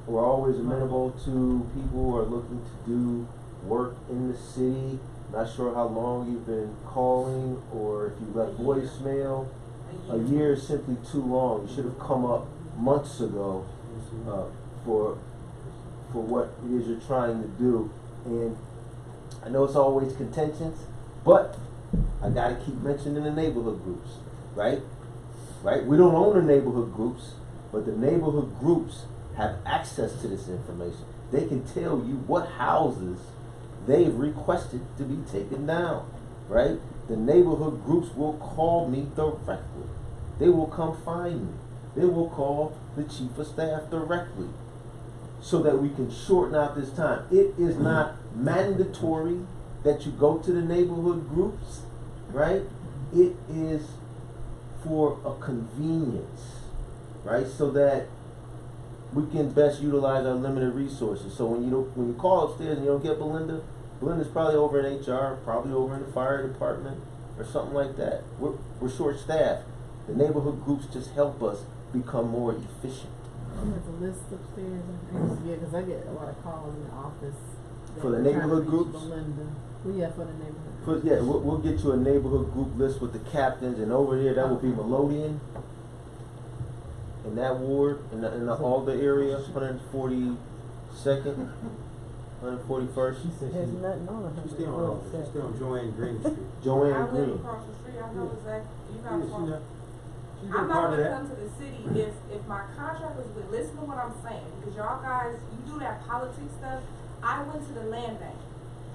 We're always amenable to people who are looking to do work in the city. Not sure how long you've been calling or if you left voicemail. A year is simply too long. You should have come up months ago for what it is you're trying to do. And I know it's always contentious, but I gotta keep mentioning the neighborhood groups, right? Right? We don't own the neighborhood groups, but the neighborhood groups have access to this information. They can tell you what houses they've requested to be taken down, right? The neighborhood groups will call me directly. They will come find me. They will call the chief of staff directly so that we can shorten out this time. It is not mandatory that you go to the neighborhood groups, right? It is for a convenience, right? So that we can best utilize our limited resources. So when you call upstairs and you don't get Belinda, Belinda's probably over in HR, probably over in the fire department, or something like that. We're short staffed. The neighborhood groups just help us become more efficient. She has a list upstairs, yeah, because I get a lot of calls in the office. For the neighborhood groups? Belinda. Well, yeah, for the neighborhood For, groups. yeah, we'll get you a neighborhood group list with the captains, and over here that will be Melodian. In that ward, in the Alder area, 142nd, 141st. She said There's she, nothing on She's it. still on Joanne Green Street. I Joanne live Green. across the street, I know exactly, you Yeah, guys she's want. not- she's been I'm not part of gonna that. come to the city if my contract was with, listen to what I'm saying, because y'all guys, you do that politics stuff. I went to the land bank.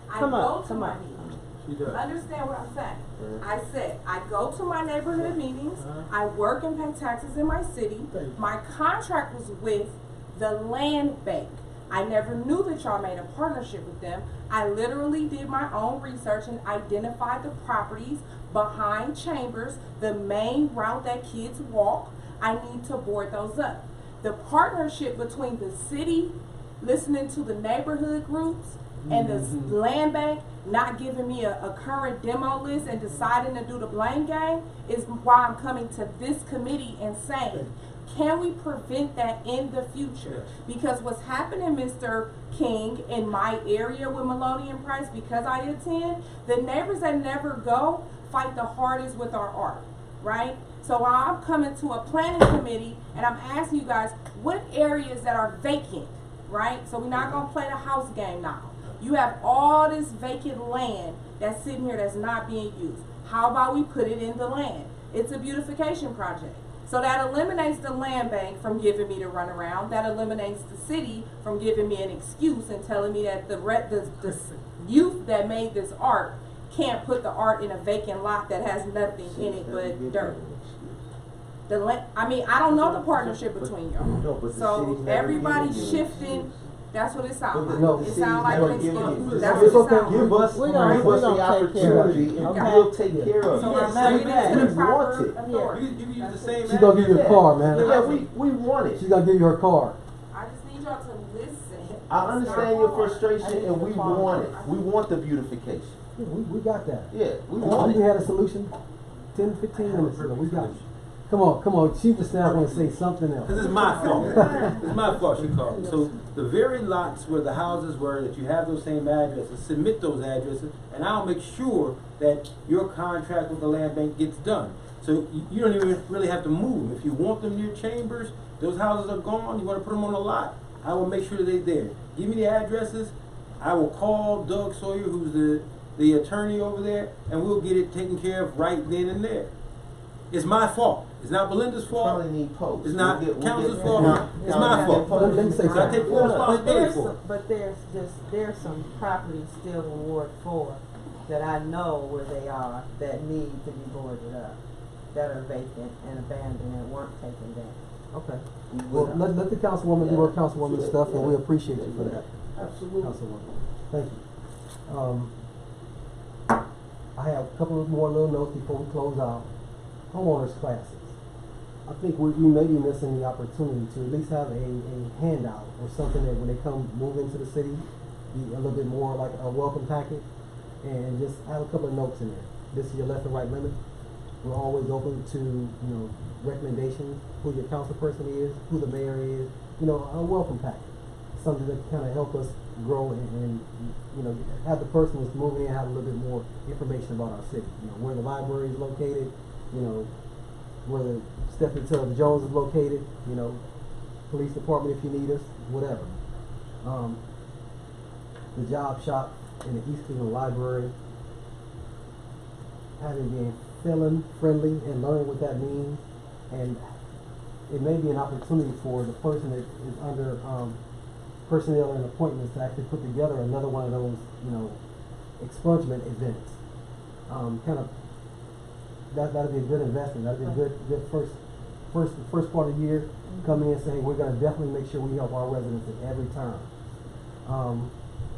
I Come go on, to come my on. meetings. She does. Understand what I'm saying? Mhm. I said, I go to my neighborhood meetings, I work and pay taxes in my city. Thank you. My contract was with the land bank. I never knew that y'all made a partnership with them. I literally did my own research and identified the properties behind Chambers, the main route that kids walk. I need to board those up. The partnership between the city, listening to the neighborhood groups, and the land bank not giving me a current demo list and deciding to do the blame game is why I'm coming to this committee and saying, can we prevent that in the future? Because what's happening, Mr. King, in my area with Maloney and Price, because I attend, the neighbors that never go fight the hardest with our art, right? So I'm coming to a planning committee and I'm asking you guys, what areas that are vacant, right? So we're not gonna play the house game now. You have all this vacant land that's sitting here that's not being used. How about we put it in the land? It's a beautification project. So that eliminates the land bank from giving me the runaround. That eliminates the city from giving me an excuse and telling me that the youth that made this art can't put the art in a vacant lot that has nothing in it but dirt. I mean, I don't know the partnership between y'all. No, but the So city's never everybody's given you an shifting. That's what it sounds But like. no, It the sounds like city's it's never given you- that's It's what it okay. sounds Give like. us, We gonna- give we us the gonna take care of it. opportunity, and Okay. we'll take care of So it. I'm Yeah, bringing say it to that. the We want proper it. authority. You can use the same. she's gonna give you a car, man. Yeah, we want it. She's gonna give you her car. I just need y'all to listen. I understand your frustration, I and we need to follow. want it. We want the beautification. Yeah, we got that. Yeah, we We want it. had a solution 10, 15 minutes ago. We got it. Come on. She just now gonna say something else. This is my fault. It's my fault she called. So the very lots where the houses were, that you have those same addresses, submit those addresses, and I'll make sure that your contract with the land bank gets done. So you don't even really have to move. If you want them near Chambers, those houses are gone, you wanna put them on a lot, I will make sure that they're there. Give me the addresses, I will call Doug Sawyer, who's the attorney over there, and we'll get it taken care of right then and there. It's my fault. It's not Belinda's fault. Probably need posts. It's not We'll get- council's we'll fault. get- It's my fault. Let me say I take something. full responsibility for it. But there's some properties still in Ward 4 that I know where they are that need to be boarded up, that are vacant and abandoned and weren't taken down. Okay. We Well, will. let the councilwoman do her Yeah. councilwoman Sure. stuff, and we Yeah. appreciate you for that, Absolutely. councilwoman. Thank you. I have a couple of more little notes before we close out. Homeowners classes. I think we may be missing the opportunity to at least have a handout or something that when they come move into the city, be a little bit more like a welcome packet, and just have a couple of notes in there. This is your left and right limit. We're always open to, recommendations, who your council person is, who the mayor is, a welcome packet. Something that kind of help us grow and have the person that's moving in have a little bit more information about our city. Where the library is located, where the Stephanie Tubbs Jones is located, police department if you need us, whatever. The job shop in the East Cleveland Library, having been felon friendly and learning what that means, and it may be an opportunity for the person that is under personnel and appointments to actually put together another one of those, expungement events. That'd be a good investment. That'd be a good first part of the year. Come in and say, hey, we're gonna definitely make sure we help our residents at every turn.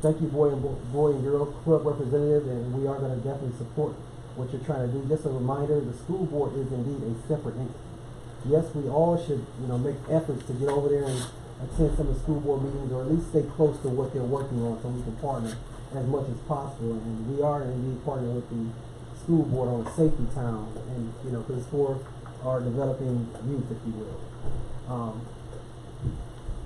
Thank you, Boy and Girl Club representative, and we are gonna definitely support what you're trying to do. Just a reminder, the school board is indeed a separate entity. Yes, we all should, make efforts to get over there and attend some of the school board meetings, or at least stay close to what they're working on, so we can partner as much as possible. And we are indeed partnering with the school board on a safety town, and, you know, 'cause it's for our developing youth, if you will.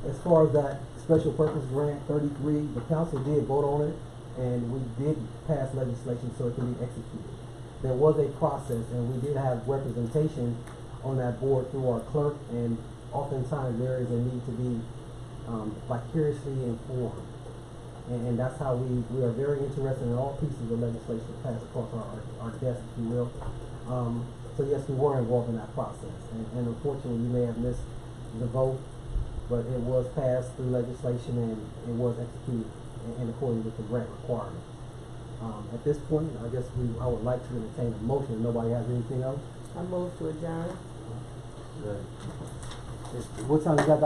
As far as that special purpose grant 33, the council did vote on it, and we did pass legislation so it can be executed. There was a process, and we did have representation on that board through our clerk, and oftentimes there is a need to be vicariously informed. And that's how we are very interested in all pieces of legislation passed across our desk, if you will. So yes, we were involved in that process, and unfortunately, you may have missed the vote, but it was passed through legislation and it was executed in accordance with the grant requirements. At this point, I guess I would like to entertain a motion. If nobody has anything else? I move to adjourn. What time you got, Dr.